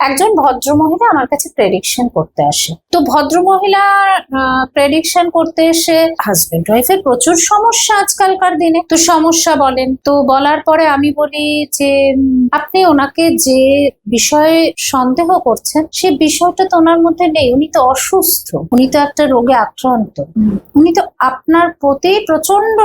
একজন ভদ্রমহিলা আমার কাছে প্রেডিকশন করতে আসে। তো ভদ্রমহিলা প্রেডিকশন করতে এসে হাজবেন্ড ওয়াইফের প্রচুর সমস্যা আজকালকার দিনে, তো সমস্যা বলেন। তো বলার পরে আমি বলি যে আপনি ওনাকে যে বিষয়ে সন্দেহ করছেন সে বিষয়টা তো ওনার মধ্যে নেই, উনি তো অসুস্থ, উনি তো একটা রোগে আক্রান্ত, উনি তো আপনার প্রতি প্রচন্ড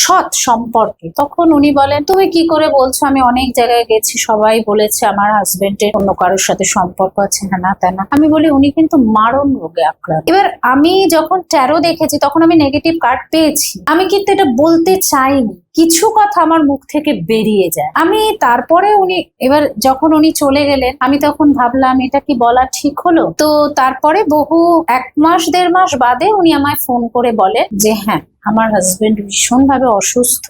সৎ সম্পর্কে। তখন উনি বলেন তুমি কি করে বলছো, আমি অনেক জায়গায় গেছি, সবাই বলেছে আমার হাজবেন্ডের অন্য কারোর সাথে সম্পর্ক আছে, হ্যাঁ না তা না। আমি বলি উনি কিন্তু মারণ রোগে আক্রান্ত। এবার আমি যখন ট্যারো দেখেছি তখন আমি নেগেটিভ কার্ড পেয়েছি, আমি কিন্তু এটা বলতে চাইনি, কিছু কথা আমার মুখ থেকে বেরিয়ে যায়। আমি তারপরে এবার যখন উনি চলে গেলেন আমি তখন ভাবলাম এটা কি বলা ঠিক হলো। তো তারপরে বহু 1 মাস 1.5 মাস বাদে উনি আমায় ফোন করে বলে যে হ্যাঁ আমার হাজবেন্ড ভীষণভাবে অসুস্থ,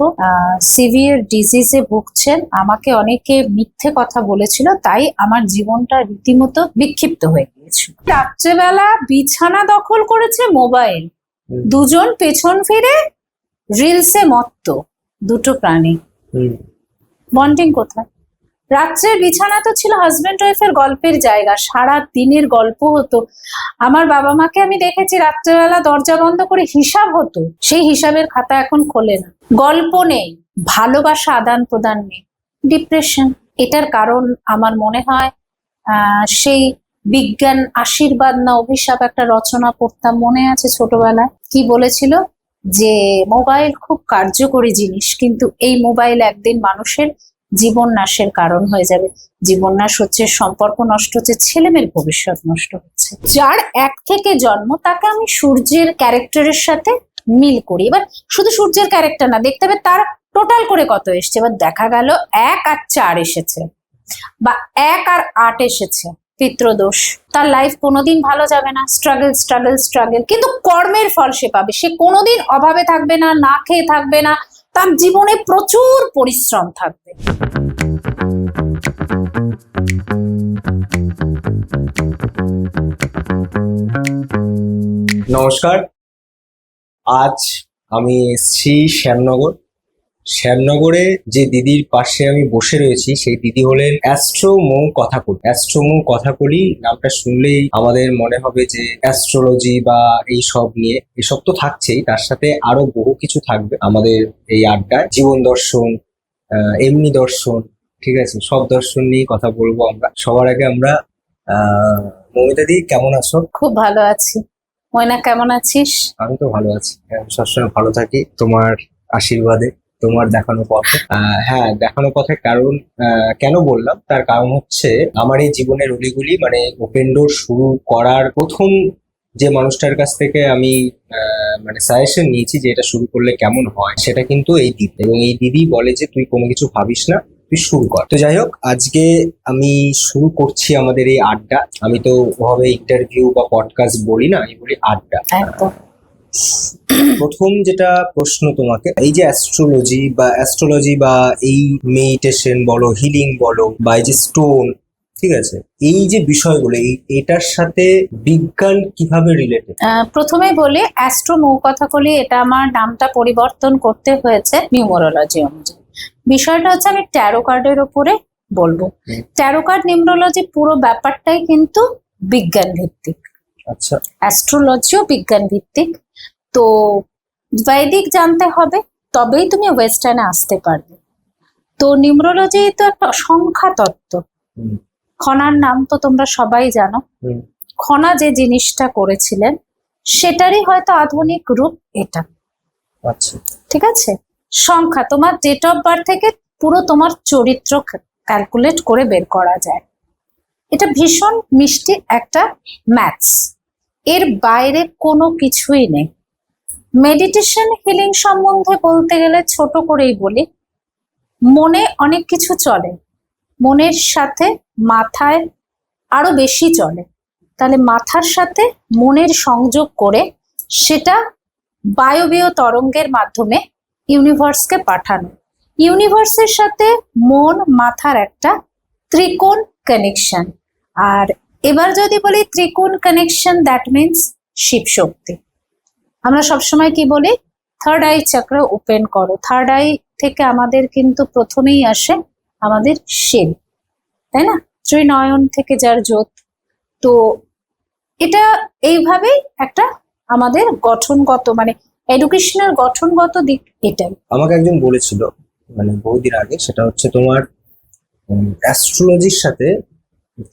সিভিয়ার ডিজিজে ভুগছেন, আমাকে অনেকে মিথ্যে কথা বলেছিল, তাই আমার জীবনটা রীতিমতো বিক্ষিপ্ত হয়ে গিয়েছিল। রাত্রেবেলা বিছানা দখল করেছে মোবাইল, দুজন পেছন ফিরে রিলসে মত্ত, দুটো প্রাণী। বন্ডিং কোথায়? রাত্রের বিছানা তো ছিল হাজবেন্ড ওয়াইফের গল্পের জায়গা, সারা দিনের গল্প হতো। আমার বাবা মাকে আমি দেখেছি রাত্রেবেলা দরজা বন্ধ করে হিসাব হতো, সেই হিসাবের খাতা এখন খোলে না। গল্প নেই, ভালোবাসা আদান প্রদান নেই, ডিপ্রেশন। এটার কারণ আমার মনে হয় সেই বিজ্ঞান আশীর্বাদ না অভিশাপ একটা রচনা পড়তাম, মনে আছে ছোটবেলায়, কি বলেছিল যে মোবাইল খুব কার্যকরী জিনিস, কিন্তু এই মোবাইল একদিন মানুষের জীবন নাশের কারণ হয়ে যাবে। জীবন নাশ হচ্ছে, সম্পর্ক নষ্ট হচ্ছে, ছেলেমেয়ের ভবিষ্যৎ নষ্ট হচ্ছে। যার 1 থেকে জন্ম তাকে আমি সূর্যের ক্যারেক্টারের সাথে মিল করি। এবার শুধু সূর্যের ক্যারেক্টার না, দেখতে হবে তার টোটাল করে কত এসছে। এবার দেখা গেল 1 আর 4 এসেছে বা 1 আর 8 এসেছে, পিতৃদোষ, তার লাইফ কোনোদিন ভালো যাবে না, স্ট্রাগল স্ট্রাগল স্ট্রাগল, কিন্তু কর্মের ফল সে পাবে। সে কোনোদিন অভাবে থাকবে না, না খেয়ে থাকবে না, তার জীবনে প্রচুর পরিশ্রম থাকবে। নমস্কার, আজ আমি এসেছি শ্যামনগরে। যে দিদির পাশে আমি বসে রয়েছি সেই দিদি হলেন অ্যাস্ট্রো মৌ কথাকলি। অ্যাস্ট্রো মৌ কথাকলি নামটা শুনলেই আমাদের মনে হবে যে অ্যাস্ট্রোলজি বা এই সব নিয়ে, এসব তো থাকছেই, তার সাথে আরো বহু কিছু থাকবে আমাদের এই আড্ডায়। জীবন দর্শন, এমনি দর্শন, ঠিক আছে, সব দর্শন নিয়ে কথা বলবো আমরা। সবার আগে আমরা মৌমিতা দি, কেমন আছো? খুব ভালো আছি। ময়না কেমন আছিস? আমি তো ভালো আছি, সবসময় ভালো থাকি তোমার আশীর্বাদে, তোমার দেখানো পথে। হ্যাঁ, দেখানো পথে। কারণ কেন বললাম, তার কারণ হচ্ছে আমার এই জীবনের অলিগুলি, মানে ওপেন ডোর শুরু করার প্রথম যে মানুষটার কাছ থেকে আমি মানে সাজেশন নিয়েছি যে এটা শুরু করলে কেমন হয়, সেটা কিন্তু এই দিদি। এবং এই দিদি বলে যে তুই কোনো কিছু ভাবিস না, তুই শুরু কর। তো যাই হোক, আজকে আমি শুরু করছি আমাদের এই আড্ডা। আমি তো ওভাবে ইন্টারভিউ বা পডকাস্ট বলি না, আমি বলি আড্ডা। প্রথম যেটা প্রশ্ন তোমাকে, এই যে অ্যাস্ট্রোলজি বা এই মেডিটেশন বলো, হিলিং বলো, বা এই যে স্টোন, ঠিক আছে, এই যে বিষয়গুলো, এটার সাথে বিজ্ঞান কিভাবে রিলেটেড? প্রথমে বলি অ্যাস্ট্রো মৌ কথাকলি, এটা আমার নামটা পরিবর্তন করতে হয়েছে নিউমোরোলজি অনুযায়ী। বিষয়টা হচ্ছে আমি ট্যারো কার্ডের উপরে বলবো। ট্যারো কার্ড, নিউমোরোলজি, পুরো ব্যাপারটাই কিন্তু বিজ্ঞান ভিত্তিক। আচ্ছা, অ্যাস্ট্রোলজিও বিজ্ঞান ভিত্তিক। তো বৈদিক জানতে হবে, তবেই তুমি ওয়েস্টার্নে আসতে পারবে। তো নিউমোরোলজি তো একটা সংখ্যা তত্ত্ব। খনার নাম তো তোমরা সবাই জানো। খনা যে জিনিসটা করেছিলেন সেটারই হয়তো আধুনিক রূপ এটা। আচ্ছা, ঠিক আছে। সংখ্যা, তোমার ডেট অফ বার্থ থেকে পুরো তোমার চরিত্র ক্যালকুলেট করে বের করা যায়। এটা ভীষণ মিষ্টি একটা ম্যাথস, এর বাইরে কোনো কিছুই নেই। মেডিটেশন, হিলিং সম্বন্ধে বলতে গেলে ছোট করেই বলি, মনে অনেক কিছু চলে, মনের সাথে মাথায় আরো বেশি চলে। তাহলে মাথার সাথে মনের সংযোগ করে সেটা বায়বীয় তরঙ্গের মাধ্যমে ইউনিভার্সকে পাঠানো। ইউনিভার্সের সাথে মন মাথার একটা ত্রিকোণ কানেকশন। আর এবার যদি বলি ত্রিকোণ কানেকশন, দ্যাট মিনস শিব শক্তি। আমরা সবসময় কি বলি, থার্ড আই চক্র ওপেন করো। থার্ড আই থেকে আমাদের কিন্তু প্রথমেই আসে আমাদের শিব, তাই না? ত্রিনয়ন থেকে যার জোত। তো এটা এইভাবেই একটা আমাদের গঠনগত মানে এডুকেশনাল গঠনগত দিক এটাই। আমাকে একজন বলেছিল মানে বহুদিন আগে, সেটা হচ্ছে তোমার অ্যাস্ট্রোলজির সাথে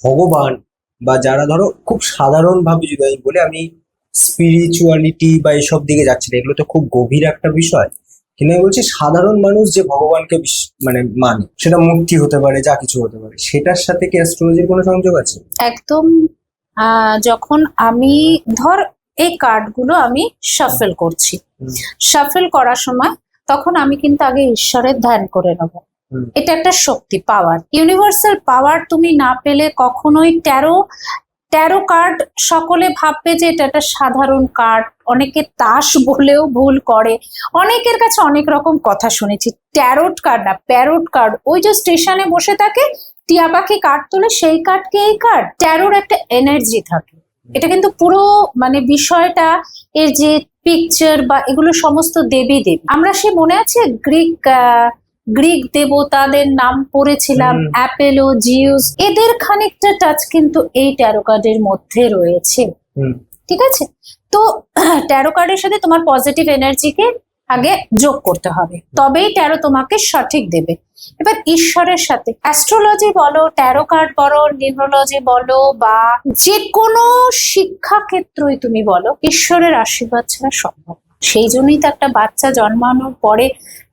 ভগবান বা যারা ধরো খুব সাধারণ ভাবে যদি আমি বলি, আমি স্পিরিচুয়ালিটি বা এইসব দিকে যাচ্ছি না, এগুলো তো খুব গভীর একটা বিষয়, কিন্তু আমি বলছি সাধারণ মানুষ যে ভগবানকে মানে সেটা মূর্তি হতে পারে, যা কিছু হতে পারে, সেটার সাথে কি অ্যাস্ট্রোলজির কোনো সংযোগ আছে? একদম। যখন আমি ধর এই কার্ডগুলো আমি শাফেল করছি, হুম। শাফেল করার সময় তখন আমি কিন্তু আগে ঈশ্বরের ধ্যান করে নেব। হুম। এটা একটা শক্তি, পাওয়ার, ইউনিভার্সাল পাওয়ার। তুমি না পেলে কখনোই ট্যারো কার্ড সকলে ভাববে যে এটা একটা সাধারণ কার্ড, অনেকে তাস বলেও ভুল করে, অনেকের কাছে অনেক রকম কথা শুনেছি। ট্যারোট কার্ড না, প্যারোট কার্ড, ওই যে স্টেশনে বসে থাকে টিয়া পাখি কার্ড তোলে, সেই কার্ডকে এই কার্ড। ট্যারোর একটা এনার্জি থাকে, এটা কিন্তু পুরো মানে বিষয়টা এর যে পিকচার বা এগুলো সমস্ত দেবী দেবী, আমরা সে মনে আছে গ্রিক দেবতাদের নাম পড়েছিলাম, হুম। অ্যাপেলো, জিউস, এদের খানিকটা টাচ কিন্তু এই ট্যারো কার্ডের মধ্যে রয়েছে। হুম। ঠিক আছে, তো ট্যারো কার্ডের সাথে তোমার পজিটিভ এনার্জিকে আগে যোগ করতে হবে, তবেই ট্যারো তোমাকে সঠিক দেবে। এবার ঈশ্বরের সাথে অ্যাস্ট্রোলজি বলো, ট্যারো কার্ড বলো, নিউরোলজি বলো, বা যে কোনো শিক্ষা ক্ষেত্রই তুমি বলো, ঈশ্বরের আশীর্বাদ ছাড়া সম্ভব না। সেই জন্যই তো একটা বাচ্চা জন্মানোর পরে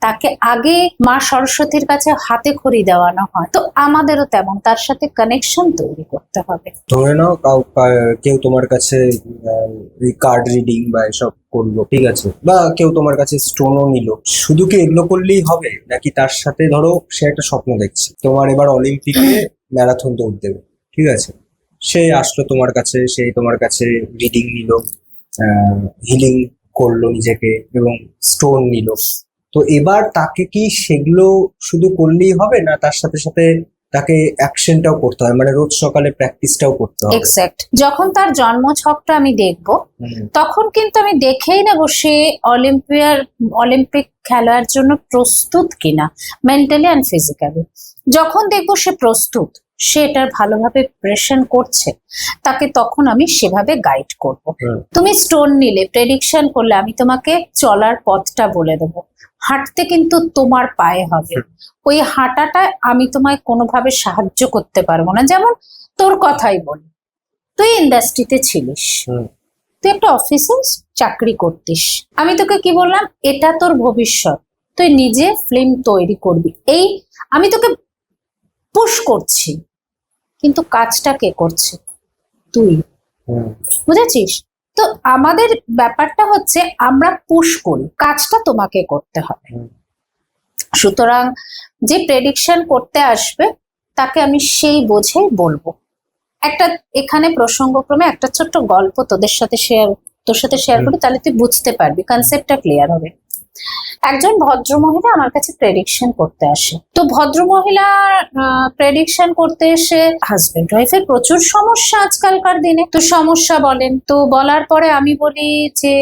তাকে আগে মা সরস্বতীর কাছে হাতে খড়ি দেওয়ানো হয়। তো আমাদেরও তেমন তার সাথে কানেকশন তৈরি করতে হবে। ধরে নাও কেউ তোমার কাছে কার্ড রিডিং বা এসব করলো, ঠিক আছে, বা কেউ তোমার কাছে স্টোনও নিল, শুধু কি এগুলো করলেই হবে, নাকি তার সাথে ধরো সে একটা স্বপ্ন দেখছে তোমার এবার অলিম্পিকে ম্যারাথন দৌড় দেবে, ঠিক আছে, সে আসলো তোমার কাছে, সেই তোমার কাছে রিডিং নিল, হিলিং করলো নিজেকে এবং স্টোন নিল, তো এবার তাকে কি সেগুলো শুধু করলেই হবে, না তার সাথে সাথে তাকে অ্যাকশনটাও করতে হয়, মানে রোজ সকালে প্র্যাকটিসটাও করতে হবে? এক্স্যাক্ট। যখন তার জন্ম ছকটা আমি দেখবো, হুম। তখন কিন্তু আমি দেখেই নেবো সে অলিম্পিক খেলার জন্য প্রস্তুত কিনা, মেন্টালি অ্যান্ড ফিজিক্যালি। যখন দেখবো সে প্রস্তুত, সে এটার ভালোভাবে প্রিপারেশন করছে, তাকে তখন আমি সেভাবে গাইড করব। হুম। তুমি স্টোন নিলে, প্রেডিকশন করলে, আমি তোমাকে চলার পথটা বলে দেবো। হাঁটতে কিন্তু তোমার পায়ে হবে, ওই হাঁটাটা আমি তোমায় কোনোভাবে সাহায্য করতে পারবো না। যেমন তোর কথাই বলি, তুই ইন্ডাস্ট্রিতে ছিলিস, হুম। তুই একটা অফিসে চাকরি করতিস, আমি তোকে কি বললাম, এটা তোর ভবিষ্যৎ, তুই নিজে ফিল্ম তৈরি করবি, এই আমি তোকে পুশ করছি, কিন্তু কাজটা কে করছে? তুই। হুম। বুঝেছিস? তো আমাদের ব্যাপারটা হচ্ছে আমরা পুশ করি, কাজটা তোমাকে করতে হবে। হুম। সুতরাং যে প্রেডিকশন করতে আসবে তাকে আমি সেই বোঝেই বলবো। একটা এখানে প্রসঙ্গক্রমে একটা ছোট্ট গল্প তোর সাথে শেয়ার করি, তাহলে তুই বুঝতে পারবি, কনসেপ্টটা ক্লিয়ার হবে। একজন ভদ্রমহিলা আমার কাছে প্রেডিকশন করতে আসে। তো ভদ্রমহিলার প্রেডিকশন করতে এসে হাজবেন্ড ওয়াইফের প্রচুর সমস্যা আজকালকার দিনে। তো সমস্যা বলেন, তো বলার পরে আমি বলি যে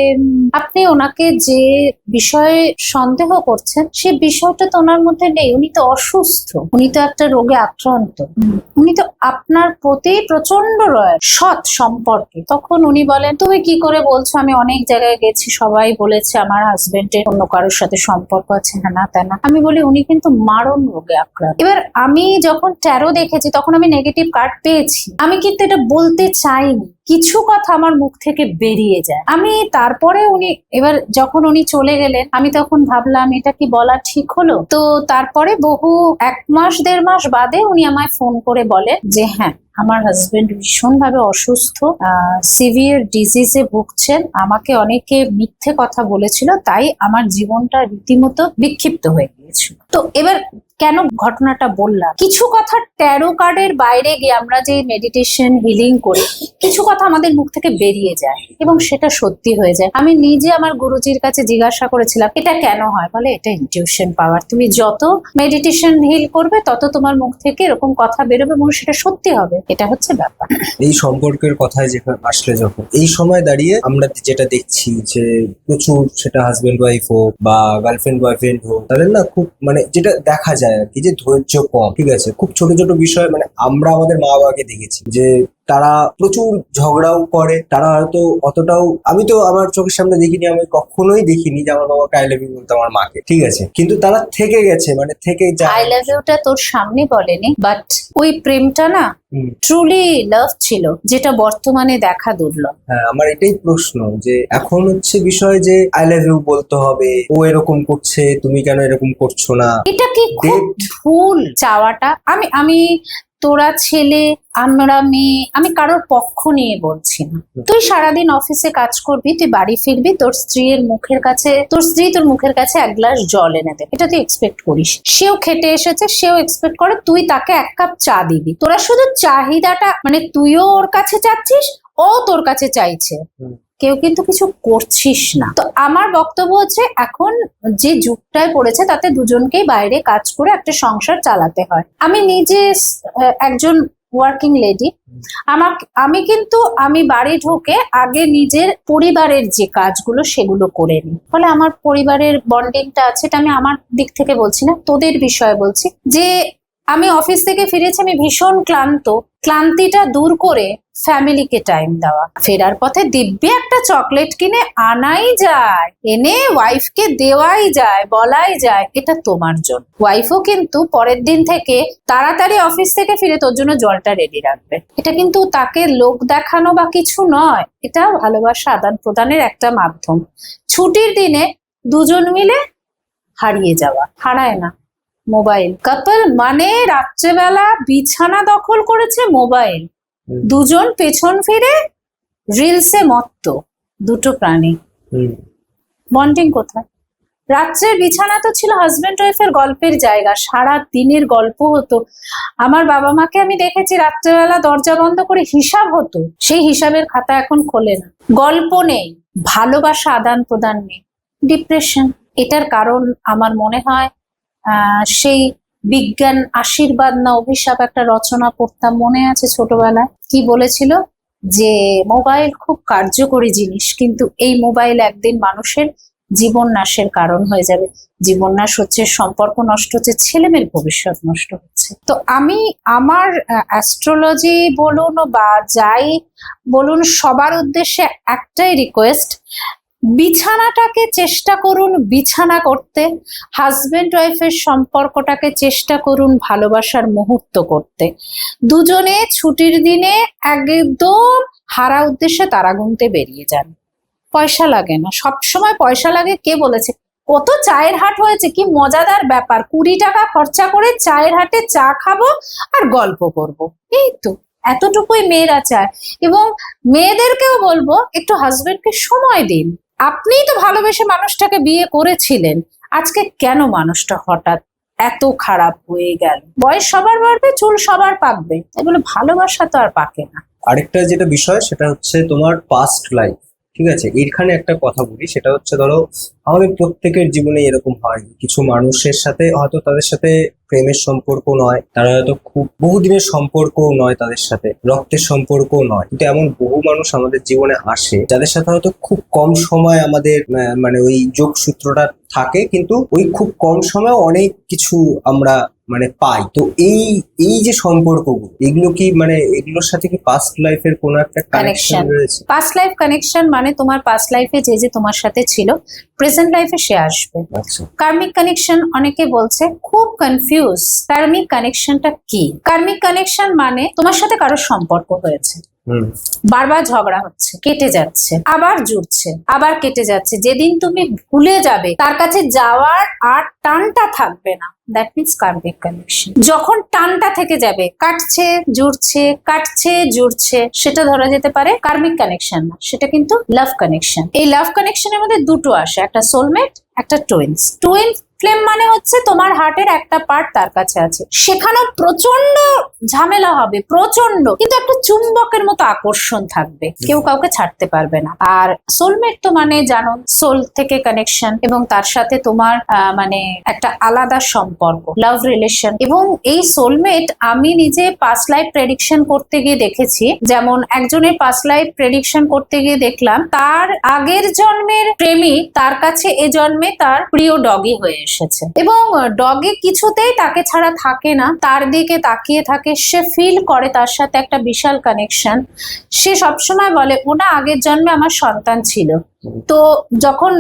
আপনি ওনাকে যে বিষয়ে সন্দেহ করছেন সে বিষয়টা তো ওনার মধ্যে নেই, উনি তো অসুস্থ, উনি তো একটা রোগে আক্রান্ত, উনি তো আপনার প্রতি প্রচন্ড সৎ সম্পর্কে। তখন উনি বলেন, তুমি কি করে বলছো, আমি অনেক জায়গায় গেছি, সবাই বলেছে আমার হাজবেন্ডের অন্য কারোর সাথে সম্পর্ক আছে, হ্যাঁ না তা না। আমি বলি উনি কিন্তু মারণ রোগে আক্রান্ত। এবার আমি যখন ট্যারো দেখেছি তখন আমি নেগেটিভ কার্ড পেয়েছি, আমি কিন্তু এটা বলতে চাইনি, কিছু কথা আমার মুখ থেকে বেরিয়ে যায়। আমি তারপরে এবার যখন উনি চলে গেলেন, আমি তখন ভাবলাম এটা কি বলা ঠিক হলো। তো তারপরে বহু 1 মাস 1.5 মাস বাদে উনি আমায় ফোন করে বলে যে হ্যাঁ, আমার হাজবেন্ড ভীষণভাবে অসুস্থ, সিভিয়ার ডিজিজে ভুগছেন, আমাকে অনেকে মিথ্যে কথা বলেছিল, তাই আমার জীবনটা রীতিমতো বিক্ষিপ্ত হয়ে গিয়েছিল। তো এবার কেন ঘটনাটা বললাম, কিছু কথা ট্যারো কার্ডের বাইরে গিয়ে আমরা যে মেডিটেশন হিলিং করি, কিছু কথা আমাদের মুখ থেকে বেরিয়ে যায় এবং সেটা সত্যি হয়ে যায়। আমি নিজে আমার গুরুজির কাছে জিজ্ঞাসা করেছিলাম এটা কেন হয়, বলে এটা ইনটিউশন পাওয়ার, তুমি যত মেডিটেশন হিল করবে তত তোমার মুখ থেকে এরকম কথা বেরোবে এবং সেটা সত্যি হবে, এটা হচ্ছে ব্যাপার। এই সম্পর্কের কথায় যেখানে আসলে, যখন এই সময় দাঁড়িয়ে আমরা যেটা দেখছি যে প্রচুর, সেটা হাজবেন্ড ওয়াইফ হোক বা গার্লফ্রেন্ড বয়ফ্রেন্ড হোক, তাদের না খুব মানে যেটা দেখা যায় যায় আর কি, যে ধৈর্য কম। ঠিক আছে, খুব ছোট ছোট বিষয়, মানে আমরা আমাদের মা বাবাকে দেখেছি যে তারা প্রচুর ঝগড়াও করে, তারা হয়তো অতটাও, আমি তো আমার চোখের সামনে দেখিনি, আমি কখনোই দেখিনি যে আমার বাবাকে আই লাভ ইউ বলতো আমার মাকে। ঠিক আছে, কিন্তু তারা থেকে গেছে, মানে থেকে আই যায়। লাভ ইউটা তোর সামনে বলেনি, বাট ওই প্রেমটা না ট্রুলি লাভ ছিল, যেটা বর্তমানে দেখা দুর্লভ। হ্যাঁ, আমার এটাই প্রশ্ন যে এখন হচ্ছে বিষয় যে আই লাভ ইউ বলতে হবে, ও এরকম করছে তুমি কেন এরকম করছো না। এটা কি খুব ভুল চাওয়াটা? আমি আমি তোরা ছেলে, আমরা মেয়ে, আমি কারোর পক্ষ নিয়ে বলছি না। তুই সারাদিন অফিসে কাজ করবি, তুই বাড়ি ফিরবি, তোর স্ত্রী তোর মুখের কাছে এক গ্লাস জল এনে দেবে, এটা তুই এক্সপেক্ট করিস। সেও খেটে এসেছে, সেও এক্সপেক্ট করে তুই তাকে এক কাপ চা দিবি। তোরা শুধু চাহিদাটা, মানে তুইও ওর কাছে চাচ্ছিস, ও তোর কাছে চাইছে, কেউ কিন্তু কিছু করছিস না। তো আমার বক্তব্য হচ্ছে, এখন যে যুগটায় পড়েছে তাতে দুজনকেই বাইরে কাজ করে একটা সংসার চালাতে হয়। আমি নিজে একজন ওয়ার্কিং লেডি। আমি বাড়ি ঢুকে আগে নিজের পরিবারের যে কাজগুলো সেগুলো করে নিই, ফলে আমার পরিবারের বন্ডিংটা আছে। এটা আমি আমার দিক থেকে বলছি না, তোদের বিষয়ে বলছি। যে আমি অফিস থেকে ফিরেছি, আমি ভীষণ ক্লান্তিটা দূর করে ফ্যামিলিকে টাইম দেওয়া, ফেরার পথে দিব্যি একটা চকলেট কিনে আনাই যায়, এনে ওয়াইফকে দেওয়াই যায়, বলাই যায় এটা তোমার জন্য। ওয়াইফও কিন্তু পরের দিন থেকে তাড়াতাড়ি অফিস থেকে ফিরে তোর জন্য জলটা রেডি রাখবে। এটা কিন্তু তাকে লোক দেখানো বা কিছু নয়, এটা ভালোবাসা আদান প্রদানের একটা মাধ্যম। ছুটির দিনে দুজন মিলে হারায় না মোবাইল। কাপল মানে রাত্রেবেলা বিছানা দখল করেছে মোবাইল, দুজন পেছন ফিরে রিলসে মত্ত, দুটো প্রাণী। বন্ডিং কোথায়? রাত্রে বিছানা তো ছিল হাজবেন্ড ওয়াইফের গল্পের জায়গা, সারা দিনের গল্প হতো। আমার বাবা মাকে আমি দেখেছি রাত্রেবেলা দরজা বন্ধ করে হিসাব হতো, সেই হিসাবের খাতা এখন খোলে না। গল্প নেই, ভালোবাসা আদান প্রদান নেই, ডিপ্রেশন। এটার কারণ আমার মনে হয় সেই বিজ্ঞান আশীর্বাদ না অভিশাপ একটা রচনা পড়তাম, মনে আছে ছোটবেলায়? কি বলেছিল যে মোবাইল খুব কার্যকরী জিনিস, কিন্তু এই মোবাইল একদিন মানুষের জীবন নাশের কারণ হয়ে যাবে। জীবন নাশ হচ্ছে, সম্পর্ক নষ্ট হচ্ছে, ছেলেমেয়ের ভবিষ্যৎ নষ্ট হচ্ছে। তো আমি আমার অ্যাস্ট্রোলজি বলুন বা যাই বলুন, সবার উদ্দেশ্যে একটাই রিকোয়েস্ট, বিছানাটাকে চেষ্টা করুন বিছানা করতে, হাজবেন্ড ওয়াইফের সম্পর্কটাকে চেষ্টা করুন ভালোবাসার মুহূর্ত করতে। দুজনে ছুটির দিনে একদম হারা উদ্দেশ্যে তারা গুনতে বেরিয়ে যান। পয়সা লাগে না, সবসময় পয়সা লাগে কে বলেছে? কত চায়ের হাট হয়েছে, কি মজাদার ব্যাপার, 20 টাকা খরচা করে চায়ের হাটে চা খাবো আর গল্প করব, এই তো এতটুকুই মেয়েরা চায়। এবং মেয়েদেরকেও বলবো, একটু হাজবেন্ডকে সময় দিন। আপনিই তো ভালোবেসে মানুষটাকে বিয়ে করেছিলেন, আজকে কেন মানুষটা হঠাৎ এত খারাপ হয়ে গেল? বয়স সবার বাড়বে, চুল সবার পাকবে, এগুলো ভালোবাসা তো আর পাকে না। আরেকটা যেটা বিষয় সেটা হচ্ছে তোমার পাস্ট লাইফ। ঠিক আছে, এইখানে একটা কথা বলি, সেটা হচ্ছে ধরো আমাদের প্রত্যেকের জীবনে এরকম হয়, কিছু মানুষের সাথে হয়তো তাদের সাথে প্রেমের সম্পর্ক নয়, তারা হয়তো খুব বহুদিনের সম্পর্কও নয়, তাদের সাথে রক্তের সম্পর্কও নয়, কিন্তু এমন বহু মানুষ আমাদের জীবনে আসে যাদের সাথে হয়তো খুব কম সময় আমাদের মানে ওই যোগসূত্রটা থাকে, কিন্তু ওই খুব কম সময়ে অনেক কিছু আমরা মানে পাই। তো এই যে সম্পর্কগুলো, এগুলো কি মানে এগুলোর সাথে কি পাস্ট লাইফের কোনো একটা কানেকশন রয়েছে? পাস্ট লাইফ কানেকশন মানে তোমার পাস্ট লাইফে যে তোমার সাথে ছিল, প্রেজেন্ট লাইফে সে আসবে। আচ্ছা, কার্মিক কানেকশন অনেকে বলছে, খুব কনফিউজ। কার্মিক কানেকশনটা কি? কার্মিক কানেকশন মানে তোমার সাথে কারোর সম্পর্ক হয়েছে, বারবার ঝগড়া হচ্ছে, কেটে যাচ্ছে, আবার জুড়ছে, আবার কেটে যাচ্ছে, যেদিন তুমি ভুলে যাবে তার কাছে যাওয়ার আর টানটা থাকবে না, দ্যাট মিনস কার্মিক কানেকশন। যখন টানটা থেকে যাবে, কাটছে জুড়ছে, সেটা ধরা যেতে পারে কার্মিক কানেকশন না, সেটা কিন্তু লাভ কানেকশন। এই লাভ কানেকশনের মধ্যে দুটো আসে, একটা সোলমেট, একটা টুইন্স। ফ্লেম মানে হচ্ছে তোমার হার্টের একটা পার্ট তার কাছে আছে, সেখানেও প্রচন্ড ঝামেলা হবে, প্রচন্ড, কিন্তু একটা চুম্বকের মতো আকর্ষণ থাকবে, কেউ কাউকে ছাড়তে পারবে না। আর সোলমেট তো মানে জানো, সোল থেকে কানেকশন, এবং তার সাথে তোমার মানে একটা আলাদা সম্পর্ক, লাভ রিলেশন। এবং এই সোলমেট আমি নিজে পাস্ট লাইফ প্রেডিকশন করতে গিয়ে দেখেছি, যেমন একজনের পাস্ট লাইফ প্রেডিকশন করতে গিয়ে দেখলাম তার আগের জন্মের প্রেমিক তার কাছে এ জন্মে জন্মে তার প্রিয় ডগি হয়ে এসেছে এবং ডগে কিছুতেই তাকে ছাড়া থাকে না, তার দিকে তাকিয়ে থাকে, সে ফিল করে তার সাথে একটা বিশাল কানেকশন। সে সবসময় বলে ওনা আগের জন্মে আমার সন্তান ছিল। তো যখন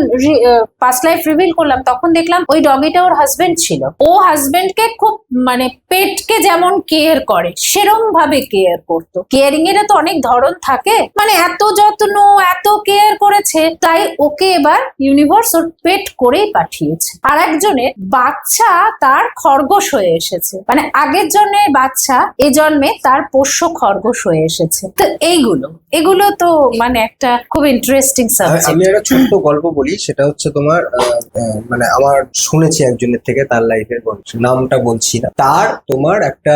পাস্ট লাইফ রিভিল করলাম তখন দেখলাম ওই ডগিটা ওর হাজবেন্ড ছিল। ও হাজবেন্ডকে খুব মানে পেটকে যেমন কেয়ার করে সেরম ভাবে কেয়ার করতো। কেয়ারিং এর তো অনেক ধরন থাকে, মানে এত যত্ন এত কেয়ার করেছে, তাই ওকে এবার ইউনিভার্স ওর পেট করেই পাঠিয়েছে। আর একজনের বাচ্চা তার খরগোশ হয়ে এসেছে, মানে আগের জন্মের বাচ্চা এ জন্মে তার পোষ্য খরগোশ হয়ে এসেছে। তো এগুলো তো মানে একটা খুব ইন্টারেস্টিং সাবজেক্ট। আমি একটা ছোট্ট গল্প বলি, সেটা হচ্ছে তোমার মানে আমার শুনেছি একজনের থেকে, তার লাইফের নামটা বলছি না। তার তোমার একটা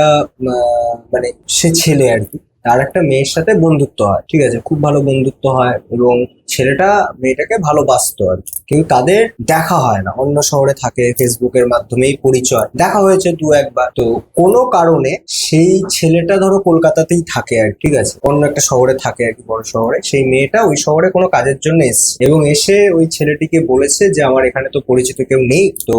মানে সে ছেলে আর কি, তার একটা মেয়ের সাথে বন্ধুত্ব হয়, ঠিক আছে, খুব ভালো বন্ধুত্ব হয় এবং ছেলেটা মেয়েটাকে ভালোবাসতো আর কি, কিন্তু তাদের দেখা হয় না, অন্য শহরে থাকে, ফেসবুকের মাধ্যমেই পরিচয়, দেখা হয়েছে দু একবার। তো কোনো কারণে সেই ছেলেটা ধরো কলকাতাতেই থাকে আর ঠিক আছে, অন্য একটা শহরে থাকে আর কি, বড় শহরে। সেই মেয়েটা ওই শহরে কোনো কাজের জন্য এসছে এবং এসে ওই ছেলেটিকে বলেছে যে আমার এখানে তো পরিচিত কেউ নেই, তো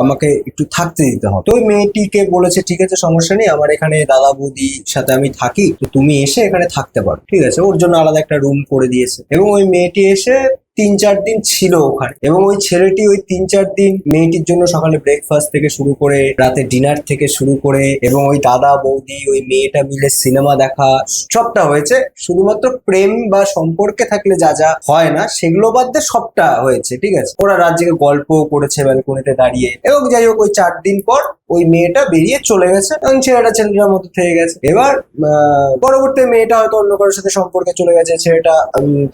আমাকে একটু থাকতে দিতে হবে। তো ওই মেয়েটিকে বলেছে ঠিক আছে সমস্যা নেই, আমার এখানে দাদা বৌদির সাথে আমি থাকি, তো তুমি এসে এখানে থাকতে পারো, ঠিক আছে। ওর জন্য আলাদা একটা রুম করে দিয়েছে এবং ওই মেয়েটি এসে 3-4 দিন ছিল ওখানে এবং ওই ছেলেটি ওই 3-4 দিন মেয়েটির জন্য সকালে ব্রেকফাস্ট থেকে শুরু করে রাতে ডিনার থেকে শুরু করে এবং ওই দাদা বৌদি ওই মেয়েটা মিলে সিনেমা দেখা সবটা হয়েছে। শুধুমাত্র প্রেম বা সম্পর্কে থাকলে যা যা হয় না সেগুলো বাদ দিয়ে সবটা হয়েছে, ঠিক আছে। ওরা রাত জেগে গল্প করেছে ব্যালকনিতে দাঁড়িয়ে এবং যাই হোক ওই 4 দিন পর ওই মেয়েটা বেরিয়ে চলে গেছে এবং ছেলেটার মতো থেকে গেছে। এবার পরবর্তী মেয়েটা হয়তো অন্য কারোর সাথে সম্পর্কে চলে গেছে, ছেলেটা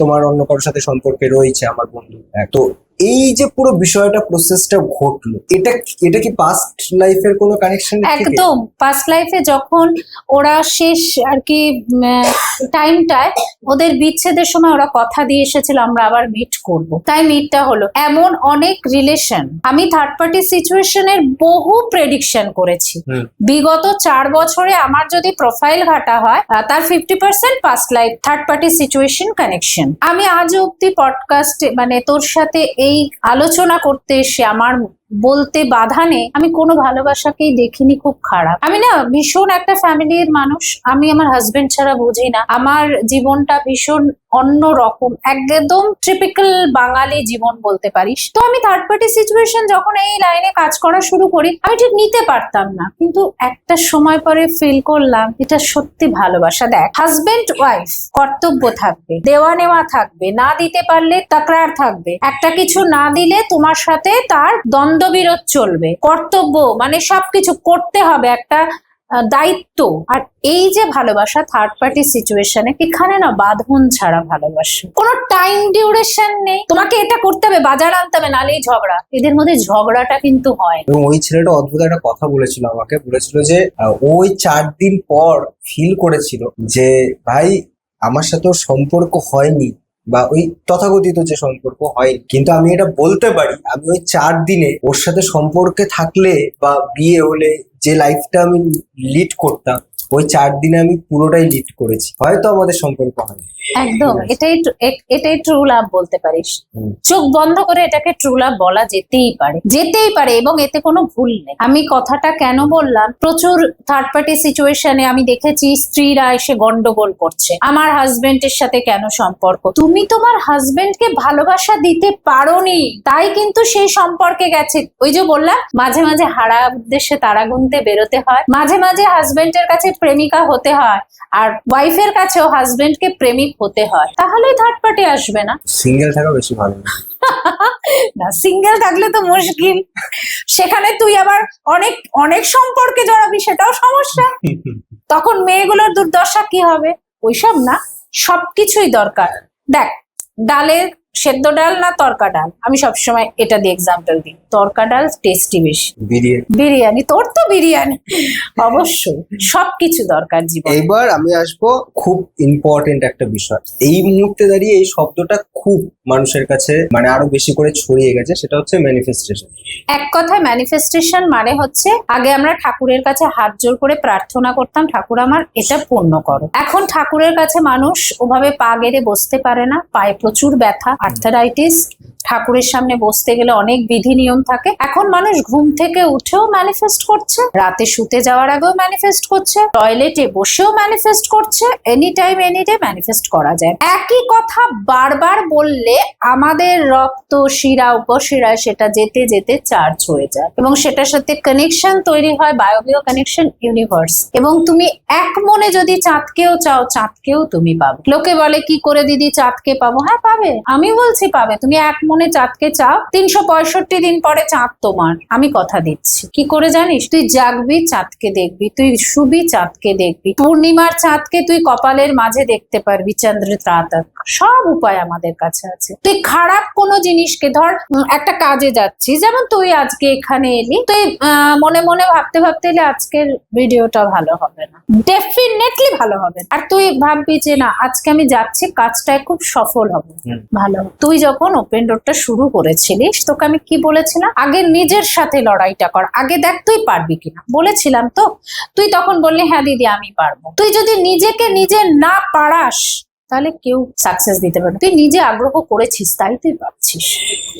তোমার অন্য কারোর সাথে সম্পর্কে রয়েছে আমার বন্ধু। তো এই যে পুরো বিষয়টা প্রসেসটা ঘটলো, এটা কি পাস্ট লাইফের কোনো কানেকশন? একদম পাস্ট লাইফে যখন ওরা শেষ আর কি টাইমটায় ওদের বিচ্ছেদের সময় ওরা কথা দিয়ে এসেছিল আমরা আবার মিট করব, তাই মিটটা হলো। এমন অনেক রিলেশন আমি থার্ড পার্টি সিচুয়েশনের বহু প্রেডিকশন করেছি বিগত 4 বছরে। আমার যদি প্রোফাইল ঘাটা হয় তার 50% past life third party situation connection. আমি আজ অব্দি পডকাস্টে মানে তোর সাথে এই আলোচনা করতে এসে আমার বলতে বাধা নেই, আমি কোনো ভালোবাসাকেই দেখিনি খুব খারাপ। আমি না ভীষণ একটা ফ্যামিলির মানুষ, আমি আমার হাজবেন্ড ছাড়া বুঝি না, আমার জীবনটা ভীষণ অন্য রকম, একদম ট্রিপিক্যাল বাঙালি জীবন বলতে পারিস। তো আমি থার্ড পার্টি সিচুয়েশন যখন এই লাইনে কাজ করা শুরু করি আমি ঠিক নিতে পারতাম না, কিন্তু একটা সময় পরে ফিল করলাম এটা সত্যি ভালোবাসা। দেখ হাজবেন্ড ওয়াইফ কর্তব্য থাকবে, দেওয়া নেওয়া থাকবে, না দিতে পারলে তাকরার থাকবে, একটা কিছু না দিলে তোমার সাথে তার দ্বন্দ্ববিরোধ চলবে, কর্তব্য মানে সবকিছু করতে হবে, একটা দায়িত্ব। আর এই যে ভালোবাসা থার্ড পার্টি সিচুয়েশনে, এখানে না বাঁধন ছাড়া ভালোবাসা, কোনো টাইম ডিউরেশন নেই, তোমাকে এটা করতে হবে, বাজার আনতে হবে, নালেই ঝগড়া। এদের মধ্যে ঝগড়াটা কিন্তু হয়। এবং ওই ছেলেটা অদ্ভুত একটা কথা বলেছিল আমাকে, বলেছিল যে ওই 4 দিন পর ফিল করেছিল যে ভাই আমার সাথে সম্পর্ক হয়নি বা ওই তথাকথিত যে সম্পর্ক হয়, কিন্তু আমি এটা বলতে পারি আমি ওই 4 দিনে ওর সাথে সম্পর্কে থাকলে বা বিয়ে হলে যে লাইফটা আমি লিড করতাম ওই 4 দিনে আমি পুরোটাই লিড করেছি। হয়তো আমাদের সম্পর্ক হয় একদম এটাই ট্রু লাভ বলতে পারিস। চোখ বন্ধ করে এটাকে ট্রু লাভ বলা যেতেই পারে এবং এতে কোনো ভুল নেই। আমি কথাটা কেন বললাম, প্রচুর থার্ড পার্টি সিচুয়েশনে আমি দেখেছি স্ত্রীরা এসে গন্ডগোল করছে, আমার হাজবেন্ডের সাথে কেন সম্পর্ক। তুমি তোমার হাজবেন্ডকে ভালোবাসা দিতে পারোনি, তাই কিন্তু সেই সম্পর্কে গেছে। ওই যে বললাম মাঝে মাঝে হারা উদ্দেশ্যে তারা গুনতে বেরোতে হয়, মাঝে মাঝে হাজবেন্ডের কাছে প্রেমিকা হতে হয় আর ওয়াইফের কাছেও হাজবেন্ডকে প্রেমিক হতে হয়, তাহলে থার্ড পার্টি আসবে না। সিঙ্গেল থাকা বেশি ভালো না, সিঙ্গেল থাকলে তো মুশকিল, সেখানে তুই আবার অনেক অনেক সম্পর্কে জড়াবি, সেটাও সমস্যা। তখন মেয়েগুলোর দুর্দশা কি হবে? ওইসব না, সবকিছুই দরকার। দেখ ডালের সেদ্ধ ডাল না তরকা ডাল, আমি সবসময় এটা দিয়ে এক্সাম্পল দিই, তরকা ডাল টেস্টি বেশি। বিরিয়ানি তোর তো বিরিয়ানি অবশ্যই, সবকিছু দরকার জীবন। এবার আমি আসবো খুব ইম্পর্টেন্ট একটা বিষয়, এই মুহূর্তে দাঁড়িয়ে এই শব্দটা খুব মানুষের কাছে মানে আরো বেশি করে ছড়িয়ে গেছে, সেটা হচ্ছে ম্যানিফেস্টেশন। এক কথায় ম্যানিফেস্টেশন মানে হচ্ছে আগে আমরা ঠাকুরের কাছে হাত জোর করে প্রার্থনা করতাম ঠাকুর আমার এটা পূর্ণ করো। এখন ঠাকুরের কাছে মানুষ ওভাবে পা গেড়ে বসতে পারে না, পায়ে প্রচুর ব্যথা, আর আর্থারাইটিস, ঠাকুরের সামনে বসতে গেলে অনেক বিধি নিয়ম থাকে। এখন মানুষ ঘুম থেকে উঠেও ম্যানিফেস্ট করছে, রাতে শুতে যাওয়ার আগেও ম্যানিফেস্ট করছে, টয়লেটে বসেও ম্যানিফেস্ট করছে। Any time any day manifest করা যায়। একই কথা বারবার বললে আমাদের রক্ত শিরা উপশিরায় সেটা যেতে যেতে চার্জ হয়ে যায় এবং সেটার সাথে কানেকশন তৈরি হয়, বায়োবিও কানেকশন, ইউনিভার্স। এবং তুমি এক মনে যদি চাঁদকেও চাও, চাঁদকেও তুমি পাবে। লোকে বলে কি করে দিদি চাঁদকে পাবো? হ্যাঁ পাবে, আমি বলছি পাবে। তুমি এক মনে চাঁদকে চাও, 365 দিন পরে চাঁদ তোমার, আমি কথা দিচ্ছি। কি করে জানিস? তুই জাগবি চাঁদকে দেখবি, তুই শুবি চাঁদকে দেখবি, পূর্ণিমার চাঁদকে তুই কপালের মাঝে দেখতে পারবি, চন্দ্র ত্রাতক। সব উপায় আমাদের কাছে আছে। তুই খারাপ কোনো জিনিসকে ধর, একটা কাজে যাচ্ছি, যেমন তুই আজকে এখানে এলি, তুই মনে মনে ভাবতে ভাবতে এলে আজকের ভিডিওটা ভালো হবে না, ডেফিনেটলি ভালো হবে। আর তুই ভাববি যে না আজকে আমি যাচ্ছি, কাজটায় খুব সফল হবে, ভালো। তুই যখন ওপেন ডোরটা শুরু করেছিলিস, তোকে আমি কি বলেছিলাম? আগে নিজের সাথে লড়াইটা কর, আগে দেখ তুই পারবি কিনা, বলেছিলাম তো। তুই তখন বললি হ্যাঁ দিদি আমি পারবো। তুই যদি নিজেকে নিজে না পারাস তাহলে কেউ সাকসেস দিতে পারবে। তুই নিজে আগ্রহ করেছিস তাই তুই পাচ্ছিস।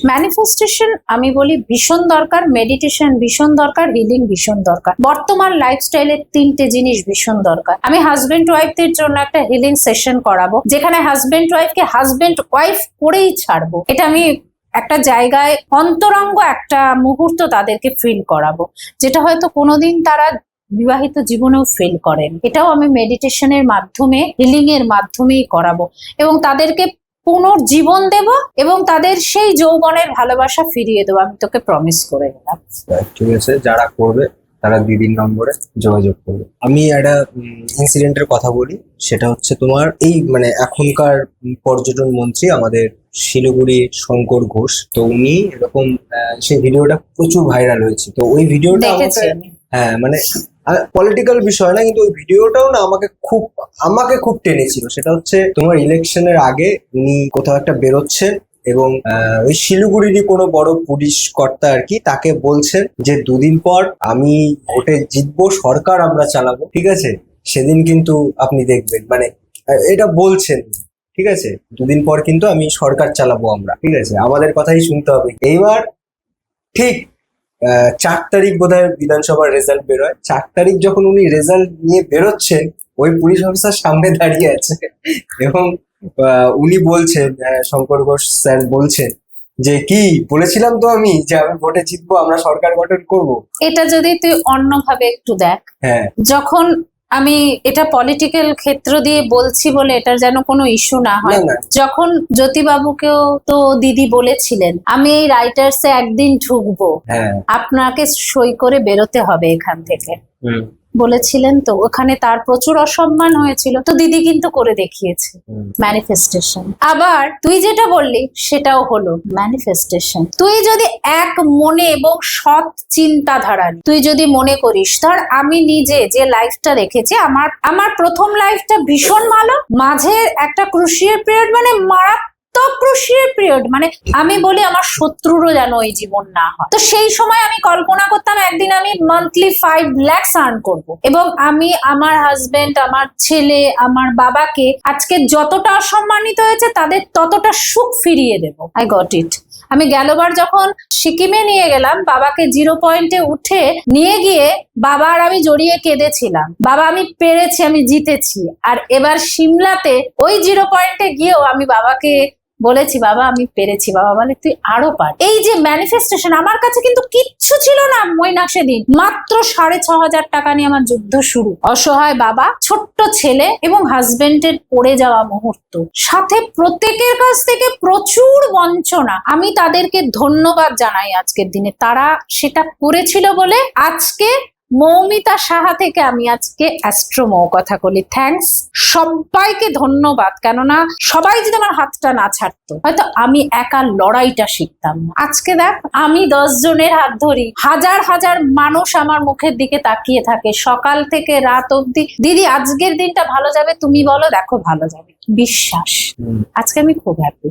ম্যানিফেস্টেশন আমি বলি ভীষণ দরকার, মেডিটেশন ভীষণ দরকার, হিলিং ভীষণ দরকার। বর্তমান লাইফস্টাইলের 3টে জিনিস ভীষণ দরকার। আমি হাজবেন্ড ওয়াইফদের জন্য একটা হিলিং সেশন করাবো, যেখানে হাজবেন্ড ওয়াইফকে হাজবেন্ড ওয়াইফ করেই ছাড়বো। এটা আমি একটা জায়গায় অন্তরঙ্গ একটা মুহূর্ত তাদেরকে ফিল করাবো, যেটা হয়তো কোনোদিন তারা বিবাহিত জীবনেও ফিল করেন। এটাও আমি মেডিটেশনের মাধ্যমে, হিলিং এর মাধ্যমেই করাবো এবং তাদেরকে পুনর্জীবন দেব এবং তাদের সেই যৌবনের ভালোবাসা ফিরিয়ে দেবো। আমি তোকে প্রমিস করে গেলাম। ঠিক আছে, যারা করবে তারা দিদির নম্বরে যোগাযোগ করবে। আমি একটা ইনসিডেন্টের কথা বলি, সেটা হচ্ছে তোমার এই মানে এখনকার পর্যটন মন্ত্রী আমাদের শিলিগুড়ি শঙ্কর ঘোষ। তো উনি এরকম সেই ভিডিওটা প্রচুর ভাইরাল হয়েছে। তো ওই ভিডিওটা দেখেছি আমি। হ্যাঁ মানে পলিটিক্যাল বিষয় না, কিন্তু ওই ভিডিওটাও না আমাকে খুব টেনেছিল। সেটা হচ্ছে তোমার ইলেকশনের আগে উনি কোথাও একটা বেরোচ্ছেন এবং ওই শিলিগুড়িরই কোনো বড় পুলিশ কর্তা আর কি তাকে বলছেন যে 2 দিন পর আমি ভোটে জিতবো, সরকার আমরা চালাবো, ঠিক আছে, সেদিন কিন্তু আপনি দেখবেন, মানে এটা বলছেন, ঠিক আছে, 2 দিন পর কিন্তু আমি সরকার চালাবো আমরা, ঠিক আছে, আমাদের কথাই শুনতে হবে। এইবার ঠিক 4 তারিখ বোধহয় বিধানসভার রেজাল্ট বেরোয়। 4 তারিখ যখন উনি রেজাল্ট নিয়ে বেরোচ্ছেন, ওই পুলিশ অফিসার সামনে দাঁড়িয়ে আছে এবং উনি বলছেন, শঙ্কর ঘোষ স্যার বলছেন যে কি বলেছিলাম তো আমি যে আমি ভোটে জিতবো, আমরা সরকার গঠন করব। এটা যদি তুই অন্যভাবে একটু দেখ, হ্যাঁ, যখন আমি এটা পলিটিক্যাল ক্ষেত্র দিয়ে বলছি বলে এটার যেন কোনো ইস্যু না হয়। না। যখন জ্যোতিবাবুকেও তো দিদি বলেছিলেন আমি এই রাইটার্সে একদিন ঢুকবো, হ্যাঁ, আপনাকে সই করে বেরোতে হবে এখান থেকে, হুম, বলেছিলেন। তো ওখানে তার প্রচুর অসম্মান হয়েছিল, তো দিদি কিন্তু করে দেখিয়েছে ম্যানিফেস্টেশন। আবার তুই যেটা বললি সেটাও হলো ম্যানিফেস্টেশন। তুই যদি এক মনে এবং সৎ চিন্তাধারা তুই যদি মনে করিস, ধর আমি নিজে যে লাইফটা রেখেছি, আমার প্রথম লাইফটা ভীষণ ভালো, মাঝে একটা ক্রুশিয়াল পিরিয়ড, মানে মারাত্মক ক্রুশিয়াল পিরিয়ড, মানে আমি বলি আমার শত্রুরও যেন ওই জীবন না হয়। তো সেই সময় আমি কল্পনা করতাম একদিন আমি মান্থলি 5 lakhs আর্ন করবো এবং আমি আমার হাজবেন্ড, আমার ছেলে, আমার বাবাকে আজকে যতটা অসম্মানিত হয়েছে তাদের ততটা সুখ ফিরিয়ে দেব। I got it. আমি গেলবার যখন সিকিমে নিয়ে গেলাম, বাবাকে 0 পয়েন্টে উঠে নিয়ে গিয়ে বাবা আর আমি জড়িয়ে কেঁদেছিলাম, বাবা আমি পেরেছি, আমি জিতেছি। আর এবার সিমলাতে ওই 0 পয়েন্টে গিয়েও আমি বাবাকে বলেছি বাবা আমি পেরেছি। বাবা বলে তুই আরো পার। এই যে ম্যানিফেস্টেশন, আমার কাছে কিন্তু কিচ্ছু ছিল না ময়না সেদিন, মাত্র 6,500 টাকা নিয়ে আমার যুদ্ধ শুরু। অসহায় বাবা, ছোট্ট ছেলে এবং হাজবেন্ডের পড়ে যাওয়া মুহূর্ত, সাথে প্রত্যেকের কাছ থেকে প্রচুর বঞ্চনা। আমি তাদেরকে ধন্যবাদ জানাই আজকের দিনে, তারা সেটা করেছিল বলে আজকে মৌমিতা সাহা থেকে আমি আজকে অ্যাস্ট্রোমো কথা বলি। থ্যাঙ্কস, সবাইকে ধন্যবাদ। কেননা সবাই যদি আমার হাতটা না ছাড়তো, হয়তো আমি একা লড়াইটা শিখতাম না। আজকে দেখ আমি 10 জনের হাত ধরি, হাজার হাজার মানুষ আমার মুখের দিকে তাকিয়ে থাকে সকাল থেকে রাত অব্দি, দিদি আজকের দিনটা ভালো যাবে, তুমি বলো, দেখো ভালো যাবে, বিশ্বাস। আজকে আমি খুব হ্যাপি।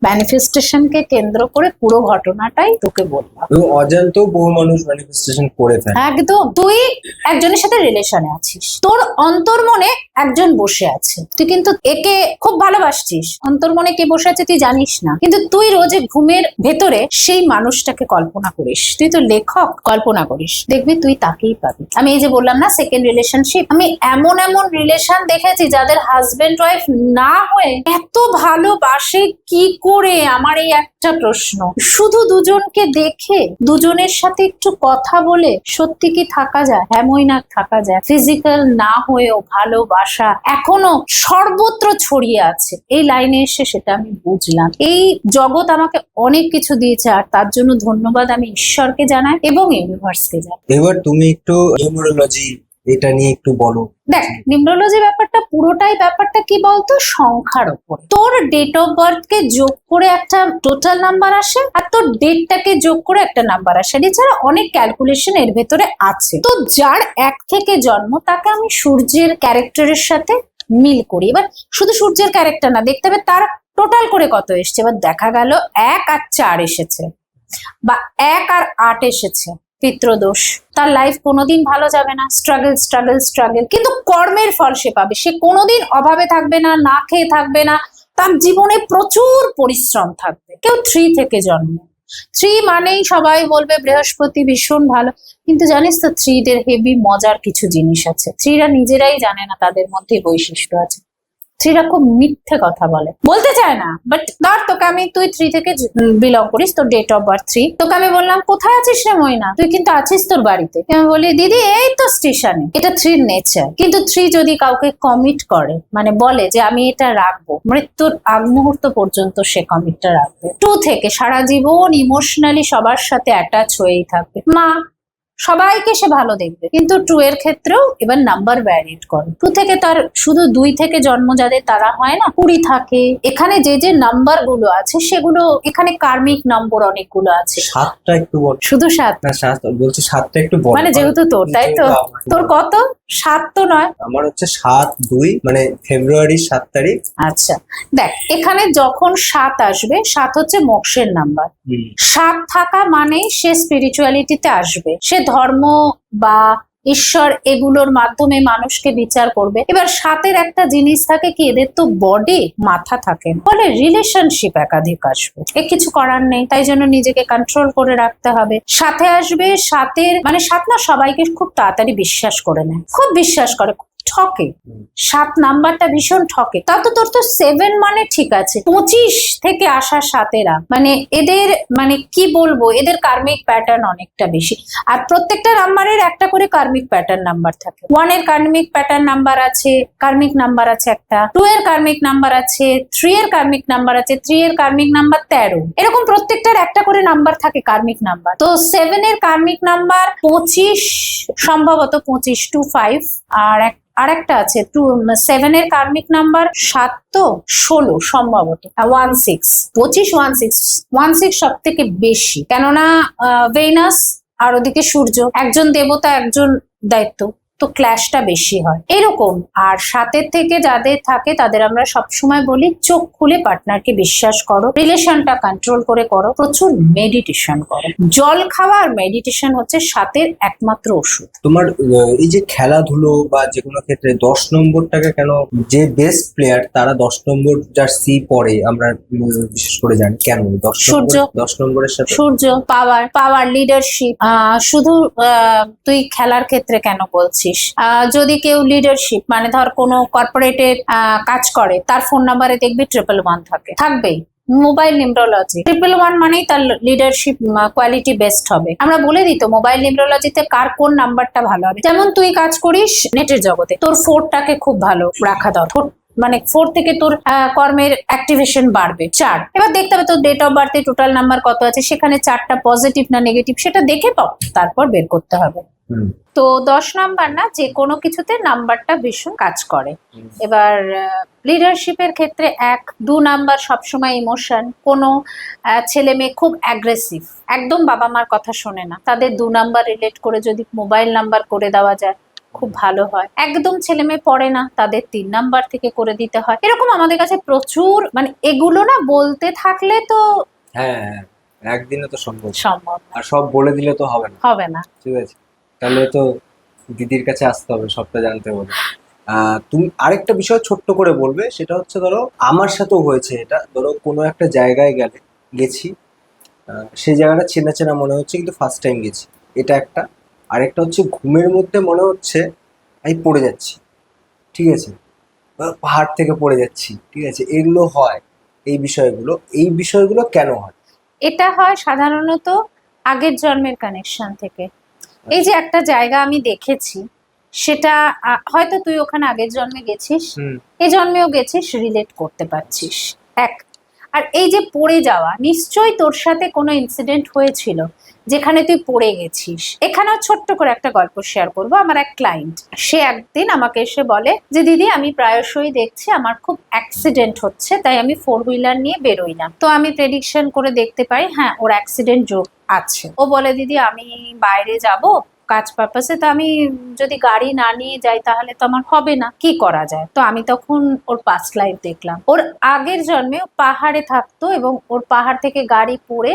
ম্যানিফেস্টেশনকে কেন্দ্র করে পুরো ঘটনাটাই তোকে বললাম। এবং অজান্তেও বহু মানুষ ম্যানিফেস্টেশন করে থাকে। একদম। তুই একজনের সাথে রিলেশনে আছিস, তোর অন্তর্মনে একজন বসে আছে, তুই কিন্তু একে খুব ভালোবাসছিস, অন্তর্মনে কে বসে আছে তুই জানিস না, কিন্তু তুই রোজে ঘুমের ভেতরে সেই মানুষটাকে কল্পনা করিস, তুই তো লেখক, কল্পনা করিস, দেখবি তুই তাকেই পাবি। আমি এই যে বললাম না সেকেন্ড রিলেশনশিপ, আমি এমন এমন রিলেশন দেখেছি যাদের হাজবেন্ড ওয়াইফ না হয়ে এত ভালোবাসে কি করে, আমার এই একটা প্রশ্ন। শুধু দুজনকে দেখে, দুজনের সাথে একটু কথা বলে সত্যি কি থাকা যায়? এমনই না থাকা যায়, ফিজিক্যাল না হয়েও ভালোবাসা এখনো সর্বত্র ছড়িয়ে আছে। এই লাইনে এসে সেটা আমি বুঝলাম। এই জগৎ আমাকে অনেক কিছু দিয়েছে, আর তার জন্য ধন্যবাদ আমি ঈশ্বরকে জানাই এবং ইউনিভার্সকে জানাই। এবার তুমি একটু নিউমেরোলজি এটা নিয়ে একটু বলো। দেখ, নিউমেরোলজি ব্যাপারটা কি বলতো, সংখ্যার উপর। তোর ডেট অফ বার্থ কে যোগ করে একটা টোটাল নাম্বার আসে, আর তোর ডেটটাকে যোগ করে একটা নাম্বার আসে। এছাড়া অনেক ক্যালকুলেশন এর ভেতরে আছে। তো যার 1 থেকে জন্ম, তাকে আমি সূর্যের ক্যারেক্টারের সাথে মিল করি। এবার শুধু সূর্যের ক্যারেক্টার না, দেখতে হবে তার টোটাল করে কত এসছে। এবার দেখা গেল 1 আর 4 এসেছে, বা 1 আর 8 এসেছে, পিতৃদোষ, তার লাইফ কোনোদিন ভালো যাবে না, স্ট্রাগল স্ট্রাগল স্ট্রাগল, কিন্তু কর্মের ফল সে পাবে। সে কোনোদিন অভাবে থাকবে না, না খেয়ে থাকবে না, তার জীবনে প্রচুর পরিশ্রম থাকবে। কেউ 3 থেকে জন্ম, 3 মানেই সবাই বলবে বৃহস্পতি ভীষণ ভালো, কিন্তু জানিস তো 3 দের হেভি মজার কিছু জিনিস আছে। 3 রা নিজেরাই জানে না তাদের মধ্যে বৈশিষ্ট্য আছে। 3 রা খুব মিথ্যে কথা বলতে চায় না। বাট ধর তোকে আমি, তুই 3 থেকে বিলং করিস, তোর ডেট অফ বার্থ 3, তোকে আমি বললাম কোথায় আছিস রে ময়না, তুই কিন্তু আছিস তোর বাড়িতে। আমি বলি দিদি এই তো স্টেশনে। এটা 3 নেচার। কিন্তু 3 যদি কাউকে কমিট করে, মানে বলে যে আমি এটা রাখবো, মৃত্যুর আগ মুহূর্ত পর্যন্ত সে কমিটটা রাখবে। 2 থেকে সারা জীবন ইমোশনালি সবার সাথে অ্যাটাচ হয়েই থাকবে। মা সবাইকে সে ভালো দেখবে, কিন্তু 2 এর ক্ষেত্রেও এবার নাম্বার ভ্যারিড করে। 2 থেকে তার শুধু 2 থেকে জন্ম যাদের, তারা হয় না 20 থাকে। এখানে যে যে নাম্বার গুলো আছে সেগুলো, এখানে কার্মিক নম্বর অনেকগুলো আছে। 7টা একটু বল। শুধু 7 না 7 বলছি, 7টা একটু বল। মানে যেহেতু তোর, তাই তো? তোর কত? 7 তো নয়, আমার হচ্ছে 7/2, মানে ফেব্রুয়ারির 7 তারিখ। আচ্ছা দেখ, এখানে যখন 7 আসবে, 7 হচ্ছে মোক্ষের নাম্বার। 7 থাকা মানে সে স্পিরিচুয়ালিটিতে আসবে, সে ধর্ম বা ঈশ্বর এগুলোর মাধ্যমে মানুষকে বিচার করবে। এবার 7-এর একটা জিনিস থাকে কি, এদের তো বডি মাথা থাকে না, ফলে রিলেশনশিপ একাধিক আসবে। এ কিছু করার নেই, তাই জন্য নিজেকে কন্ট্রোল করে রাখতে হবে। 7-এ আসবে, 7-এর মানে 7 না সবাইকে খুব তাড়াতাড়ি বিশ্বাস করে নেয়, খুব বিশ্বাস করে, ঠকে। 7 নাম্বারটা ভীষণ ঠকে। তা তো তোর তো 7 মানে ঠিক আছে, 25 থেকে আসা 7-এরা মানে এদের, মানে কি বলবো, এদের কার্মিক প্যাটার্ন অনেকটা বেশি। আর প্রত্যেকটা নাম্বারের একটা করে কার্মিক প্যাটার্ন নাম্বার থাকে। 1 এর কার্মিক প্যাটার্ন নাম্বার আছে, কার্মিক নাম্বার আছে একটা, 2 এর কার্মিক নাম্বার আছে, 3 এর কার্মিক নাম্বার আছে, 3 এর কার্মিক নাম্বার 13। এরকম প্রত্যেকটার একটা করে নাম্বার থাকে কার্মিক নাম্বার। তো 7 এর কার্মিক নাম্বার 25, সম্ভবত 25 to 5। আর একটা আছে 7 এর কার্মিক নাম্বার 7 তো 16 সম্ভবত, 16, 25, 16 সব থেকে বেশি, কেননা ভেনাস আর ওদিকে সূর্য, একজন দেবতা একজন দায়িত্ব, তো ক্ল্যাশটা বেশি হয় এরকম। আর 7-এর থেকে যাদের থাকে তাদের আমরা সবসময় বলি চোখ খুলে পার্টনারকে বিশ্বাস করো, রিলেশনটা কন্ট্রোল করে করো, প্রচুর মেডিটেশন করো। জল খাওয়া আর মেডিটেশন হচ্ছে 7-এর একমাত্র ওষুধ। তোমার এই যে খেলাধুলো বা যে কোনো ক্ষেত্রে 10 নম্বরটাকে কেন, যে বেস্ট প্লেয়ার তারা 10 নম্বর জার্সি পরে, আমরা বিশেষ করে জানি কেন 10 নম্বরের সাথে? সূর্য পাওয়ার লিডারশিপ। শুধু তুই খেলার ক্ষেত্রে কেন বলছিস, যদি কেউ লিডারশিপ মানে ধর কোনো কর্পোরেটে কাজ করে, তার ফোন নাম্বারে দেখবি 111 থাকবেই। মোবাইল নিউমেরোলজি 111 মানেই তার লিডারশিপ কোয়ালিটি বেস্ট হবে। আমরা বলে দিই তো মোবাইল নিউমেরোলজিতে কার কোন নাম্বারটা ভালো হবে। যেমন তুই কাজ করিস নেটের জগতে, তোর 4টাকে খুব ভালো রাখা দরকার, মানে 4 থেকে তোর কর্মের অ্যাক্টিভেশন বাড়বে। 4, এবার দেখতে হবে তোর ডেট অফ বার্থে টোটাল নাম্বার কত আছে, সেখানে 4টা পজিটিভ না নেগেটিভ সেটা দেখে তারপর বের করতে হবে। তো 10 নাম্বার না, যে কোনো কিছুতে নাম্বারটা ভীষণ কাজ করে। এবার লিডারশিপের ক্ষেত্রে 1-2 নাম্বার সবসময় ইমোশন। কোনো ছেলে মেয়ে খুব অ্যাগ্রেসিভ, একদম বাবা মার কথা শোনে না, তাদের 2 নাম্বার রিলেট করে যদি মোবাইল নাম্বার করে দেওয়া যায় খুব ভালো হয়। একদম ছেলে মেয়ে পড়ে না, তাদের 3 নাম্বার থেকে করে দিতে হয়। এরকম আমাদের কাছে প্রচুর, মানে এগুলো না বলতে থাকলে তো হ্যাঁ একদিনে তো সম্ভব, সম্ভব আর সব বলে দিলে তো হবে না। না। ঠিক আছে, তাহলে তো দিদির কাছে আসতে হবে, সবটা জানতে হবে। তুমি আরেকটা বিষয় ছোট্ট করে বলবে, সেটা হচ্ছে ধরো আমার সাথেও হয়েছে এটা। ধরো কোনো একটা জায়গায় গেছি, সেই জায়গাটা চেনা চেনা মনে হচ্ছে কিন্তু ফার্স্ট টাইম গেছি, এটা একটা। আরেকটা হচ্ছে ঘুমের মধ্যে মনে হচ্ছে আমি পড়ে যাচ্ছি, ঠিক আছে, বা পাহাড় থেকে পড়ে যাচ্ছি, ঠিক আছে, এগুলো হয়। এই বিষয়গুলো কেন হয়? এটা হয় সাধারণত আগের জন্মের কানেকশন থেকে। এই যে একটা জায়গা আমি দেখেছি, সেটা হয়তো তুই ওখানে আগের জন্মে গেছিস, হুম। এই জন্মেও গেছিস, রিলেট করতে পারছিস। এক, আর এই যে পড়ে যাওয়া, নিশ্চয়ই তোর সাথে কোনো ইনসিডেন্ট হয়েছিল যেখানে তুই পড়ে গেছিস। এখানেও ছোট্ট করে একটা গল্প শেয়ার করব। আমার এক ক্লায়েন্ট, সে একদিন আমাকে এসে বলে যে দিদি, আমি প্রায়শই দেখছি আমার খুব অ্যাক্সিডেন্ট হচ্ছে, তাই আমি 4 হুইলার নিয়ে বেরোই না। তো আমি প্রেডিকশন করে দেখতে পাই হ্যাঁ ওর অ্যাক্সিডেন্ট যোগ আছে। ও বলে দিদি আমি বাইরে যাব কাজ পারপাসে, তো আমি যদি গাড়ি না নিয়ে যাই তাহলে তো আমার হবে না, কি করা যায়? তো আমি তখন ওর পাস্ট লাইফ দেখলাম। ওর আগের জন্মে ও পাহাড়ে থাকতো এবং ওর পাহাড় থেকে গাড়ি পড়ে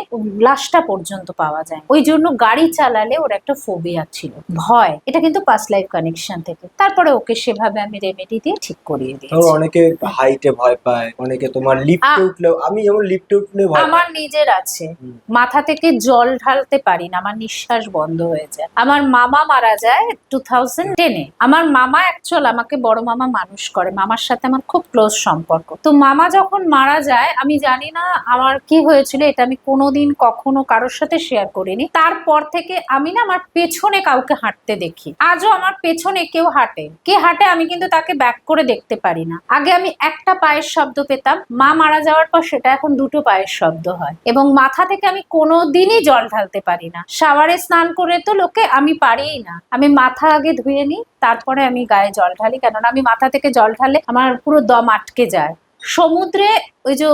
লাশটা পর্যন্ত পাওয়া যায়, ওই জন্য গাড়ি চালালে ওর একটা ফোবিয়া ছিল, ভয়। এটা কিন্তু পাস্ট লাইফ কানেকশন থেকে। তারপরে ওকে সেভাবে আমি রেমেডি দিয়ে ঠিক করিয়ে ধরো দিয়েছি। অনেকে হাইটে ভয় পায়, অনেকে তোমার লিফটে উঠলেও, আমি যেমন লিফটে উঠলে ভয় আমার পাই। নিজের আছে, হুম। মাথা থেকে জল ঢালতে পারি না, আমার নিঃশ্বাস বন্ধ হয়ে যায়। আমার মামা মারা যায় 2010-এ। আমার মামা অ্যাকচুয়াল আমাকে বড় মামা মানুষ করে, মামার সাথে আমার খুব ক্লোজ সম্পর্ক। তো মামা যখন মারা যায়, আমি জানি না আমার কি হয়েছিল, এটা আমি কোনোদিন কখনো কারোর সাথে শেয়ার করিনি। তারপর থেকে আমি না আমার পেছনে কাউকে হাঁটতে দেখি, আজও আমার পেছনে কেউ হাঁটে, কে হাঁটে আমি কিন্তু তাকে ব্যাক করে দেখতে পারি না। আগে আমি একটা পায়ের শব্দ পেতাম, মা মারা যাওয়ার পর সেটা এখন দুটো পায়ের শব্দ হয়। এবং মাথা থেকে আমি কোনোদিনই জল ঢালতে পারি না, শাওয়ারে স্নান করে তো লোকে, আমি পারিই না। আমি মাথা আগে ধুয়ে নিই, তারপরে আমি গায়ে জল ঢালি, কেননা আমি মাথা থেকে জল ঢালে আমার পুরো দম আটকে যায়। সমুদ্রে ওই যে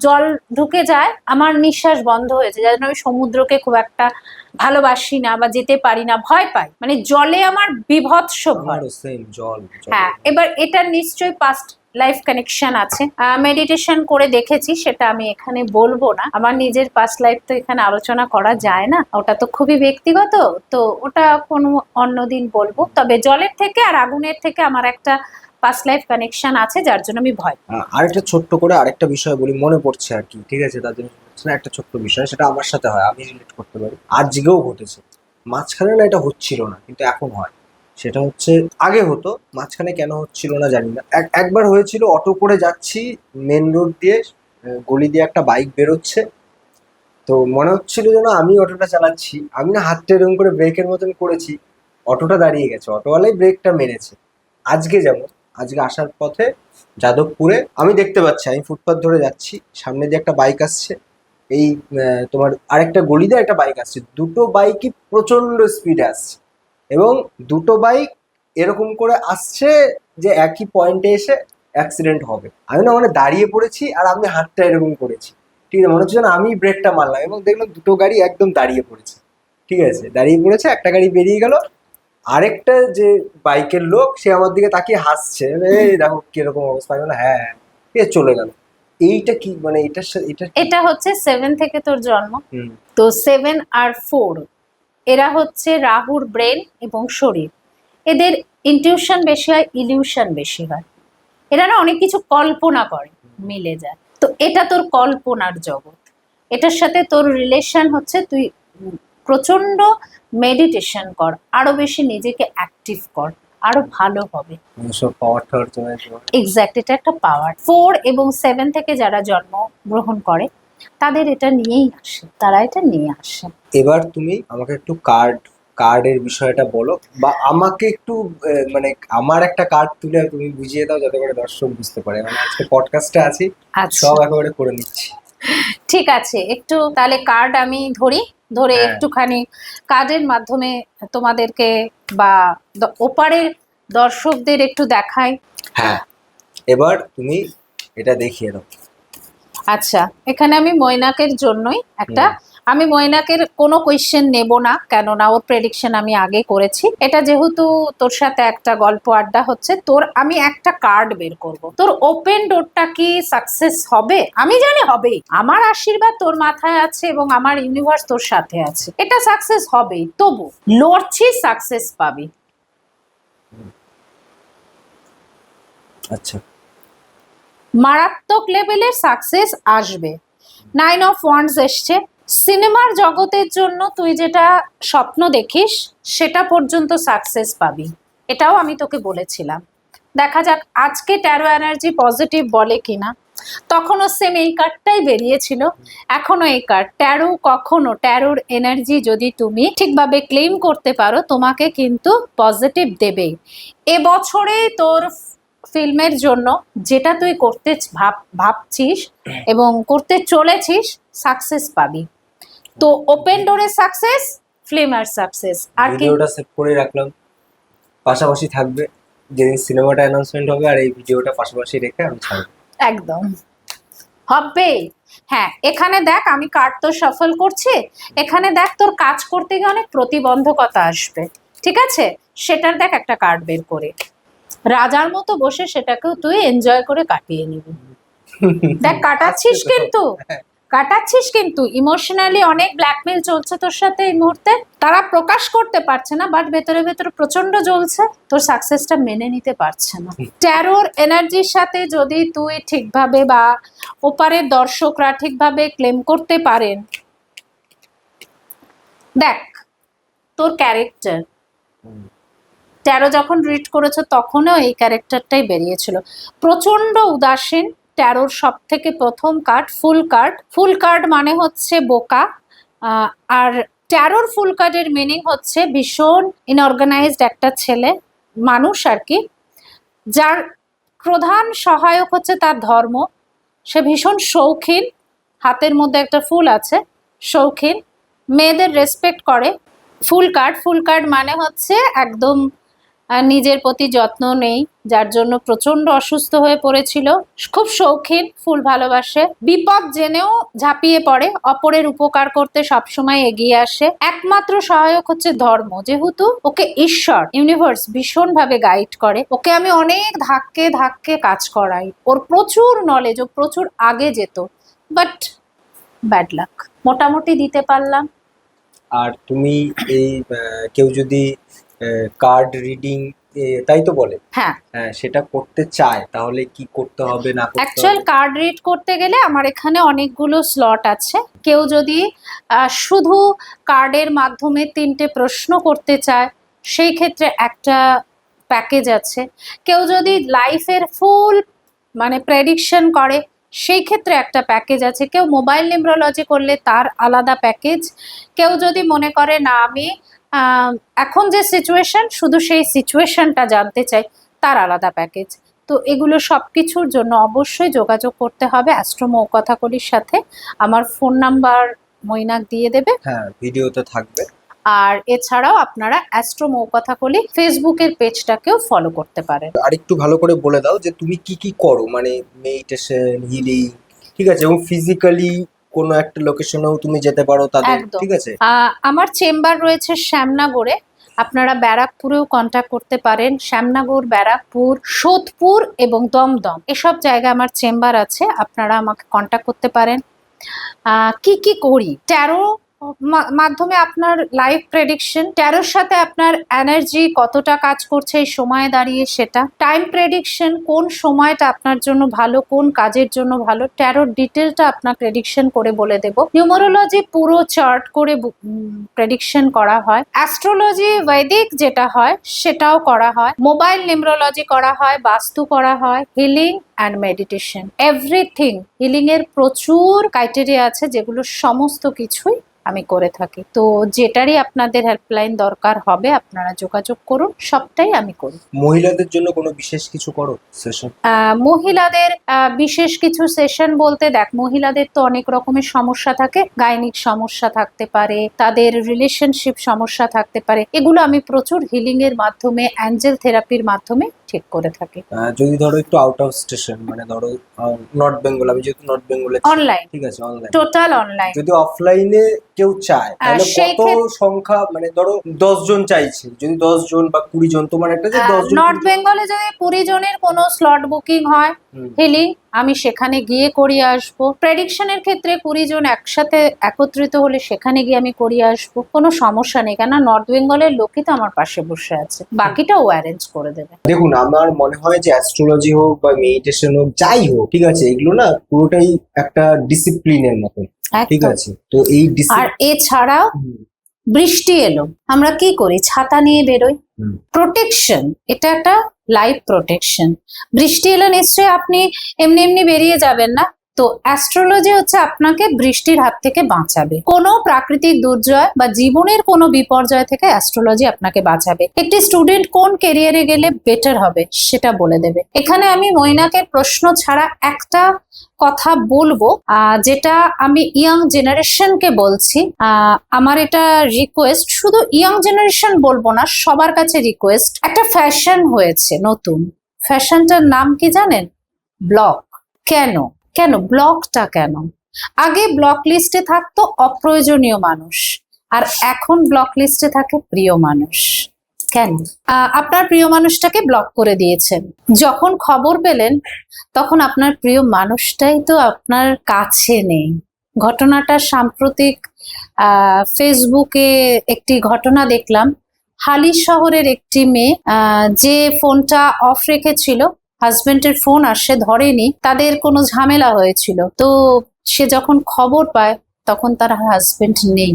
জল ঢুকে যায়, আমার নিঃশ্বাস বন্ধ হয়েছে, যার জন্য আমি সমুদ্রকে খুব একটা ভালোবাসি না বা যেতে পারি না, ভয় পাই, মানে জলে আমার বিভৎস ভয়। আমারও সেম, জল হ্যাঁ, এবার এটা নিশ্চয়ই পাস্ট লাইফ কানেকশন আছে। মেডিটেশন করে দেখেছি, সেটা আমি এখানে বলবো না, আমার নিজের পাস্ট লাইফ তো এখানে আলোচনা করা যায় না, ওটা তো খুবই ব্যক্তিগত। তো ওটা কোনো অন্যদিন বলবো। তবে জলের থেকে আর আগুনের থেকে আমার একটা পাস্ট লাইফ কানেকশন আছে, যার জন্য আমি ভয় পাই। আরেকটা ছোট্ট করে আরেকটা বিষয় বলি, মনে পড়ছে আর কি, ঠিক আছে, তার জন্য বলছি না, একটা ছোট্ট বিষয়, সেটা আমার সাথে হয়, আমি রিলেট করতে পারি, আজকেও ঘটেছে। মাঝখানে না এটা হচ্ছিল না, কিন্তু এখন হয়। সেটা হচ্ছে, আগে হতো, মাঝখানে কেন হচ্ছিল না জানি না। একবার হয়েছিল, অটো করে যাচ্ছি মেন রোড দিয়ে, গলি দিয়ে একটা বাইক বেরোচ্ছে, তো মনে হচ্ছিল যেন আমি অটোটা চালাচ্ছি, আমি না হাতটা এরকম করে ব্রেকের মতন করেছি, অটোটা দাঁড়িয়ে গেছে, অটোওয়ালাই ব্রেকটা মেরেছে। আজকে যেমন, আজকে আসার পথে যাদবপুরে আমি দেখতে পাচ্ছি, আমি ফুটপাথ ধরে যাচ্ছি, সামনে দিয়ে একটা বাইক আসছে, এই তোমার আরেকটা গলি দিয়ে একটা বাইক আসছে, দুটো বাইকই প্রচন্ড স্পিডে আসছে, এবং দুটো বাইক এরকম করে আসছে যে একই পয়েন্টে এসে অ্যাক্সিডেন্ট হবে। আমি না মানে দাঁড়িয়ে পড়েছি, আর আমি হাতটা এরকম করেছি, ঠিক আছে, মনে হচ্ছে যেন আমি ব্রেকটা মারলাম, এবং দেখলাম দুটো গাড়ি একদম দাঁড়িয়ে পড়েছে, ঠিক আছে, দাঁড়িয়ে পড়েছে, একটা গাড়ি বেরিয়ে গেল, আরেকটা যে বাইকের লোক সে আমার দিকে তাকিয়ে হাসছে, এই দেখো কিরকম অবস্থা। আমি বললাম, হ্যাঁ হ্যাঁ, ঠিক আছে, চলে গেল। এইটা কি, মানে এটার সাথে এটা এটা হচ্ছে 7 থেকে তোর জন্ম। হুম। তো 7 আর 4 এরা হচ্ছে রাহুর ব্রেন এবং শরীর। এদের ইনটিউশন বেশি হয়, ইলিউশন বেশি হয়। এরা না অনেক কিছু কল্পনা করে, মিলে যায়। তো এটা তোর কল্পনার জগৎ। এটার সাথে তোর রিলেশন হচ্ছে তুই প্রচন্ড মেডিটেশন কর, আরো বেশি নিজেকে অ্যাক্টিভ কর, আরো ভালো হবে। সব পাওয়ার টাওয়ার চলে আসবে। এক্স্যাক্ট, এটা একটা পাওয়ার। 4 এবং 7 থেকে যারা জন্ম গ্রহণ করে তাদের এটা নিয়েই আসে, তারা এটা নিয়ে আসে। এবার তুমি আমাকে একটু কার্ডের বিষয়টা বলো, বা আমাকে একটু মানে আমার একটা কার্ড তুলে তুমি বুঝিয়ে দাও, যাতে করে দর্শক বুঝতে পারে, মানে আজকে পডকাস্টে আছি, আচ্ছা, সব একেবারে করে নিচ্ছি। ঠিক আছে, একটু তাহলে কার্ড আমি ধরি, ধরে হ্যাঁ। একটুখানি কার্ডের মাধ্যমে তোমাদেরকে বা ওপারের দর্শকদের একটু দেখাই। হ্যাঁ, এবার তুমি এটা দেখিয়ে দাও। আচ্ছা, এখানে আমি মৈনাকের জন্যই একটা আমি মৈনাকের কোনো কোয়েশ্চেন নেব না, কেননা ওর প্রেডিকশন আমি আগে করেছি। এটা যেহেতু তোর সাথে একটা গল্প আড্ডা হচ্ছে, তোর আমি একটা কার্ড বের করব। তোর ওপেন ডোরটা কি সাকসেস হবে? আমি জানি হবেই, আমার আশীর্বাদ তোর মাথায় আছে এবং আমার ইউনিভার্স তোর সাথে আছে, এটা সাকসেস হবেই। তবু লড়ছি, সাকসেস পাবি। আচ্ছা, মারাত্মক লেভেলের সাকসেস আসবে। 9 অফ ওয়ান্ডস এসছে। সিনেমার জগতের জন্য তুই যেটা স্বপ্ন দেখিস সেটা পর্যন্ত সাকসেস পাবি, এটাও আমি তোকে বলেছিলাম। দেখা যাক আজকে ট্যারো এনার্জি পজিটিভ বলে কিনা। তখনও সেম এই কার্ডটাই বেরিয়েছিল, এখনো এই কার্ড। ট্যারো কখনো, ট্যারোর এনার্জি যদি তুমি ঠিকভাবে ক্লেম করতে পারো, তোমাকে কিন্তু পজিটিভ দেবেই। এবছরে তোর ফিল্মের জন্য যেটা তুই করতে ভাবছিস এবং করতে চলেছিস, সাকসেস পাবি। তো ওপেন ডোরে সাকসেস, ফিল্মের সাকসেস। আর কি ভিডিওটা সেভ করে রাখলাম, পাশাপাশি থাকবে যেদিন সিনেমাটা অ্যানাউন্সমেন্ট হবে, আর এই ভিডিওটা পাশাপাশি রেখে আমি ছাড়বো। একদম হবে। হ্যাঁ, এখানে দেখ আমি কার্ড তো সফল করছি, এখানে দেখ তোর কাজ করতে গিয়ে অনেক প্রতিবন্ধকতা আসবে, ঠিক আছে? সেটার দেখ একটা কার্ড বের করে রাজার মতো বসে সেটাকেও তুই এনজয় করে কাটিয়ে নিবি। দেখ কাটাচ্ছিস কিন্তু, কাটাচ্ছিস কিন্তু ইমোশনালি অনেক ব্ল্যাকমেল চলছে তোর সাথে এই মুহূর্তে। তারা প্রকাশ করতে পারছে না, বাট ভেতরে ভেতরে প্রচন্ড জ্বলছে, তোর সাকসেসটা মেনে নিতে পারছে না। ট্যারোর এনার্জির সাথে যদি তুই ঠিকভাবে বা ওপারের দর্শকরা ঠিকভাবে ক্লেম করতে পারেন, দেখ তোর ক্যারেক্টার, ট্যারো যখন রিড করেছো তখনও এই ক্যারেক্টারটাই বেরিয়েছিল, প্রচন্ড উদাসীন। ট্যারোর সব থেকে প্রথম card fool card. Fool card মানে হচ্ছে বোকা, আর ট্যারোর ফুল কার্ডের মিনিং হচ্ছে ভীষণ ইনঅর্গানাইজড একটা ছেলে মানুষ আর কি, যার প্রধান সহায়ক হচ্ছে তার ধর্ম। সে ভীষণ শৌখিন, হাতের মধ্যে একটা ফুল আছে, শৌখিন, মেয়েদের রেসপেক্ট করে। ফুল কার্ড, ফুল কার্ড মানে হচ্ছে একদম নিজের প্রতি যত্ন নেই, যার জন্য প্রচন্ড অসুস্থ হয়ে পড়েছিল। খুব শৌখিন, ফুল ভালোবাসে, বিপদ জেনেও ঝাঁপিয়ে পড়ে, অপরের উপকার করতে সবসময় এগিয়ে আসে। একমাত্র সহায়ক হচ্ছে ধর্ম, যেহেতু ওকে ঈশ্বর ইউনিভার্স ভীষণ ভাবে গাইড করে। ওকে আমি অনেক ধাক্কে ধাক্কে কাজ করাই, ওর প্রচুর নলেজ, ও প্রচুর আগে যেত, বাট ব্যাড লাক। মোটামুটি দিতে পারলাম। আর তুমি এই কেউ যদি কার্ড রিডিং, তাই তো বলে, হ্যাঁ, হ্যাঁ, সেটা করতে চায় তাহলে কি করতে হবে না করতে অ্যাকচুয়াল হবে? কার্ড রিড করতে গেলে আমার এখানে অনেকগুলো স্লট আছে। কেউ যদি শুধু কার্ডের মাধ্যমে 3টে প্রশ্ন করতে চায়, সেই ক্ষেত্রে একটা প্যাকেজ আছে। কেউ যদি লাইফের ফুল মানে প্রেডিকশন করে, সেই ক্ষেত্রে একটা প্যাকেজ আছে। কেউ মোবাইল নিউমরোলজি করলে তার আলাদা প্যাকেজ। কেউ যদি মনে করে না আমি এখন যে সিচুয়েশন শুধু সেই সিচুয়েশনটা জানতে চাই, তার আলাদা প্যাকেজ। তো এগুলো সব কিছুর জন্য অবশ্যই যোগাযোগ করতে হবে অ্যাস্ট্রো মৌকথাকলির সাথে। আমার ফোন নাম্বার মৈনাক দিয়ে দেবে। হ্যাঁ, ভিডিওতে থাকবে। আর এছাড়াও আপনারা অ্যাস্ট্রো মৌকথাকলি ফেসবুকের পেজটাকেও ফলো করতে পারেন। আর একটু ভালো করে বলে দাও যে তুমি কি কি করো, মানে মেডিটেশন, হিলিং, ঠিক আছে, এবং ফিজিক্যালি কোনো একটা লোকেশনেও তুমি যেতে পারো তাদের, একদম। ঠিক আছে? আমার চেম্বার রয়েছে শ্যামনগরে, আপনারা ব্যারাকপুরেও কন্ট্যাক্ট করতে পারেন। শ্যামনগর, ব্যারাকপুর, সোদপুর এবং দমদম এসব জায়গায় আমার চেম্বার আছে, আপনারা আমাকে কন্ট্যাক্ট করতে পারেন। কি কি করি, ট্যারো মাধ্যমে আপনার লাইফ প্রেডিকশন, ট্যারোর সাথে আপনার এনার্জি কতটা কাজ করছে এই সময়ে দাঁড়িয়ে সেটা, টাইম প্রেডিকশন, কোন সময়টা আপনার জন্য ভালো, কোন কাজের জন্য ভালো, ট্যারোর ডিটেলটা আপনার প্রেডিকশন করে বলে দেব। নিউমারোলজি পুরো চার্ট করে প্রেডিকশন করা হয়। অ্যাস্ট্রোলজি বৈদিক যেটা হয় সেটাও করা হয়, মোবাইল নিউমারোলজি করা হয়, বাস্তু করা হয়, healing and meditation, everything. Healing এর প্রচুর ক্রাইটেরিয়া আছে, যেগুলো সমস্ত কিছুই আমি করে থাকি। তো যেটারই আপনাদের হেল্পলাইন দরকার হবে আপনারা যোগাযোগ করুন, সবটাই আমি করি। মহিলাদের জন্য কোনো বিশেষ কিছু করো সেশন? মহিলাদের বিশেষ কিছু সেশন বলতে, দেখ মহিলাদের তো অনেক রকমের সমস্যা থাকে, গাইনিক সমস্যা থাকতে পারে, তাদের রিলেশনশিপ সমস্যা থাকতে পারে, এগুলো আমি প্রচুর হিলিং এর মাধ্যমে, অ্যাঞ্জেল থেরাপির মাধ্যমে ঠিক করে থাকি। যদি ধরো একটু আউট অফ স্টেশন, মানে ধরো নর্থ বেঙ্গল, আমি যেহেতু নর্থ বেঙ্গলে অনলাইন, ঠিক আছে অনলাইন, টোটাল অনলাইন। যদি অফলাইনে কেউ চায় তাহলে সেই কত সংখ্যা, মানে ধরো 10 জন চাইছে, যদি 10 জন বা 20 জন, তোমার একটা যে 10 জন নর্থ বেঙ্গলে যদি 20 জনের কোনো স্লট বুকিং হয় হেলি, আমি সেখানে গিয়ে করিয়ে আসবো। প্রেডিকশনের ক্ষেত্রে 20 জন একসাথে একত্রিত হলে সেখানে গিয়ে আমি করিয়ে আসবো, কোনো সমস্যা নেই। কেন নর্থ বেঙ্গলের লোকই তো আমার পাশে বসে আছে, বাকিটা ও অ্যারেঞ্জ করে দেবে। দেখুন, আমার মনে হয় যে অ্যাস্ট্রোলজি হোক বা মেডিটেশন হোক, যাই হোক, ঠিক আছে, এগুলো না পুরোটাই একটা ডিসিপ্লিনের মতো, ঠিক একদম। আছে? তো এই আর এছাড়াও বৃষ্টি এলো, আমরা কি করি? ছাতা নিয়ে বেরোই। প্রোটেকশন, এটা একটা লাইফ প্রোটেকশন। বৃষ্টি এলে নিশ্চয়ই আপনি এমনি এমনি বেরিয়ে যাবেন না, তো অ্যাস্ট্রোলজি হচ্ছে আপনাকে বৃষ্টির হাত থেকে বাঁচাবে। কোনো প্রাকৃতিক দুর্যোগ বা জীবনের কোনো বিপর্যয় থেকে অ্যাস্ট্রোলজি আপনাকে বাঁচাবে। একটি স্টুডেন্ট কোন ক্যারিয়ারে গেলে বেটার হবে সেটা বলে দেবে। এখানে আমি মৈনাকের প্রশ্ন ছাড়া একটা কথা বলবো, যেটা আমি ইয়াং জেনারেশনকে বলছি। আমার এটা রিকোয়েস্ট, শুধু ইয়াং জেনারেশন বলবো না, সবার কাছে রিকোয়েস্ট। একটা ফ্যাশন হয়েছে নতুন, ফ্যাশনটার নাম কি জানেন? ব্লক। কেন কেন ব্লকটা কেন? আগে ব্লক লিস্টে থাকতো অপ্রয়োজনীয় মানুষ, আর এখন ব্লক লিস্টে থাকে প্রিয় মানুষ। কেন? আপনার প্রিয় মানুষটাকে ব্লক করে দিয়েছেন, যখন খবর পেলেন তখন আপনার প্রিয় মানুষটাই তো আপনার কাছে নেই। ঘটনাটা সাম্প্রতিক ফেসবুকে একটি ঘটনা দেখলাম। হালি শহরের একটি মেয়ে, যে ফোনটা অফ রেখেছিল, হাজবেন্ডের ফোন আসে, ধরেনি, তাদের কোনো ঝামেলা হয়েছিল, তো সে যখন খবর পায় তখন তার হাজবেন্ড নেই।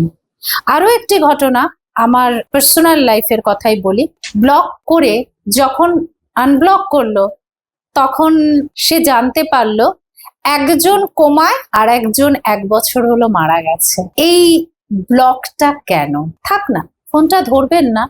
আরো একটি ঘটনা, আমার পার্সোনাল লাইফের কথাই বলি। ব্লক করে যখন আনব্লক করলো তখন সে জানতে পারলো একজন কোমায় আর একজন 1 বছর হলো মারা গেছে। এই ব্লকটা কেন? থাক না, ফোনটা ধরবেন না,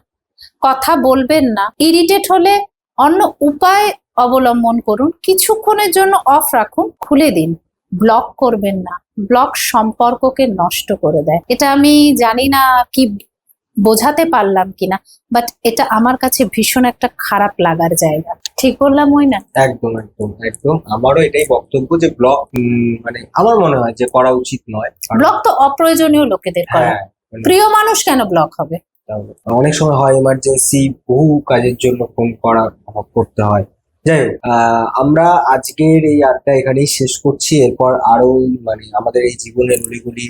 কথা বলবেন না, ইরিটেট হলে অন্য উপায় অবলম্বন করুন, কিছুক্ষণের জন্য অফ রাখুন, খুলে দিন, ব্লক করবেন না। ব্লক সম্পর্ককে নষ্ট করে দেয়। এটা আমি জানি না কি বোঝাতে পারলাম কিনা, বাট এটা আমার কাছে ভীষণ একটা খারাপ লাগার জায়গা। ঠিক বললাম না? একদম একদম একদম, আমারও এটাই বক্তব্য যে ব্লক, মানে আমার মনে হয় যে করা উচিত নয়। ব্লক তো অপ্রয়োজনীয় লোকেদের করা, হ্যাঁ, মানে প্রিয় মানুষ কেন ব্লক হবে? অনেক সময় হয় এমার্জেন্সি, বহু কাজের জন্য ফোন করতে হয়। যাই হোক, আমরা আজকের এই আড্ডা এখানেই শেষ করছি। এরপর আরো, মানে আমাদের এই জীবনের অলিগলি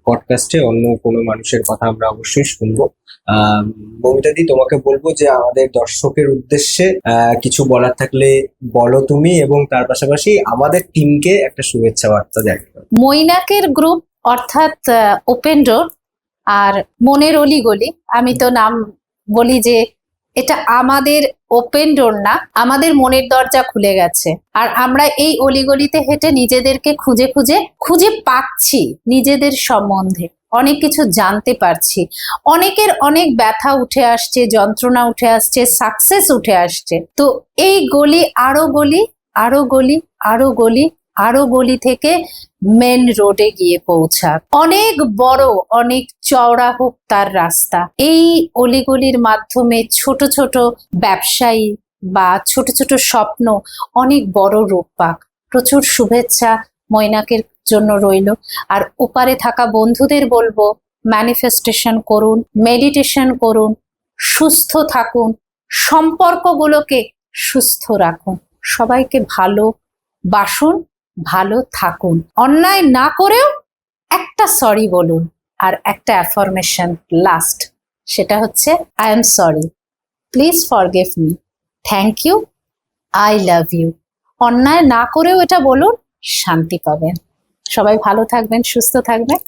পডকাস্টে অন্য কোনো মানুষের কথা আমরা অবশ্যই শুনবো। মমিতাদি, তোমাকে বলবো যে আমাদের দর্শকের উদ্দেশ্যে কিছু বলার থাকলে বলো তুমি, এবং তার পাশাপাশি আমাদের টিমকে একটা শুভেচ্ছা বার্তা দেখো। মৈনাকের গ্রুপ অর্থাৎ ওপেন ডোর আর মনের অলিগলি, আমি তো নাম বলি যে এটা আমাদের ওপেন ডোর না, আমাদের মনের দরজা খুলে গেছে। আর আমরা এই অলিগলিতে হেঁটে নিজেদেরকে খুঁজে খুঁজে খুঁজে পাচ্ছি, নিজেদের সম্বন্ধে অনেক কিছু জানতে পারছি। অনেকের অনেক ব্যথা উঠে আসছে, যন্ত্রণা উঠে আসছে, সাকসেস উঠে আসছে। তো এই গলি আরো গলি, আরো গলি, আরো গলি, আরো গলি থেকে মেন রোডে গিয়ে পৌঁছাক। অনেক বড়, অনেক চওড়া হোক তার রাস্তা। এই অলিগলির মাধ্যমে ছোট ছোট ব্যবসায়ী বা ছোট ছোট স্বপ্ন অনেক বড় রূপ পাক। প্রচুর শুভেচ্ছা মৈনাকের জন্য রইল। আর ওপারে থাকা বন্ধুদের বলবো, ম্যানিফেস্টেশন করুন, মেডিটেশন করুন, সুস্থ থাকুন, সম্পর্কগুলোকে সুস্থ রাখুন, সবাইকে ভালো বাসুন, ভালো থাকুন। অন্যায় না করেও একটা সরি বলুন, আর একটা অ্যাফার্মেশন লাস্ট, সেটা হচ্ছে I am sorry, please forgive me, thank you, I love you. অন্যায় না করেও এটা বলুন, শান্তি পাবেন। সবাই ভালো থাকবেন, সুস্থ থাকবেন।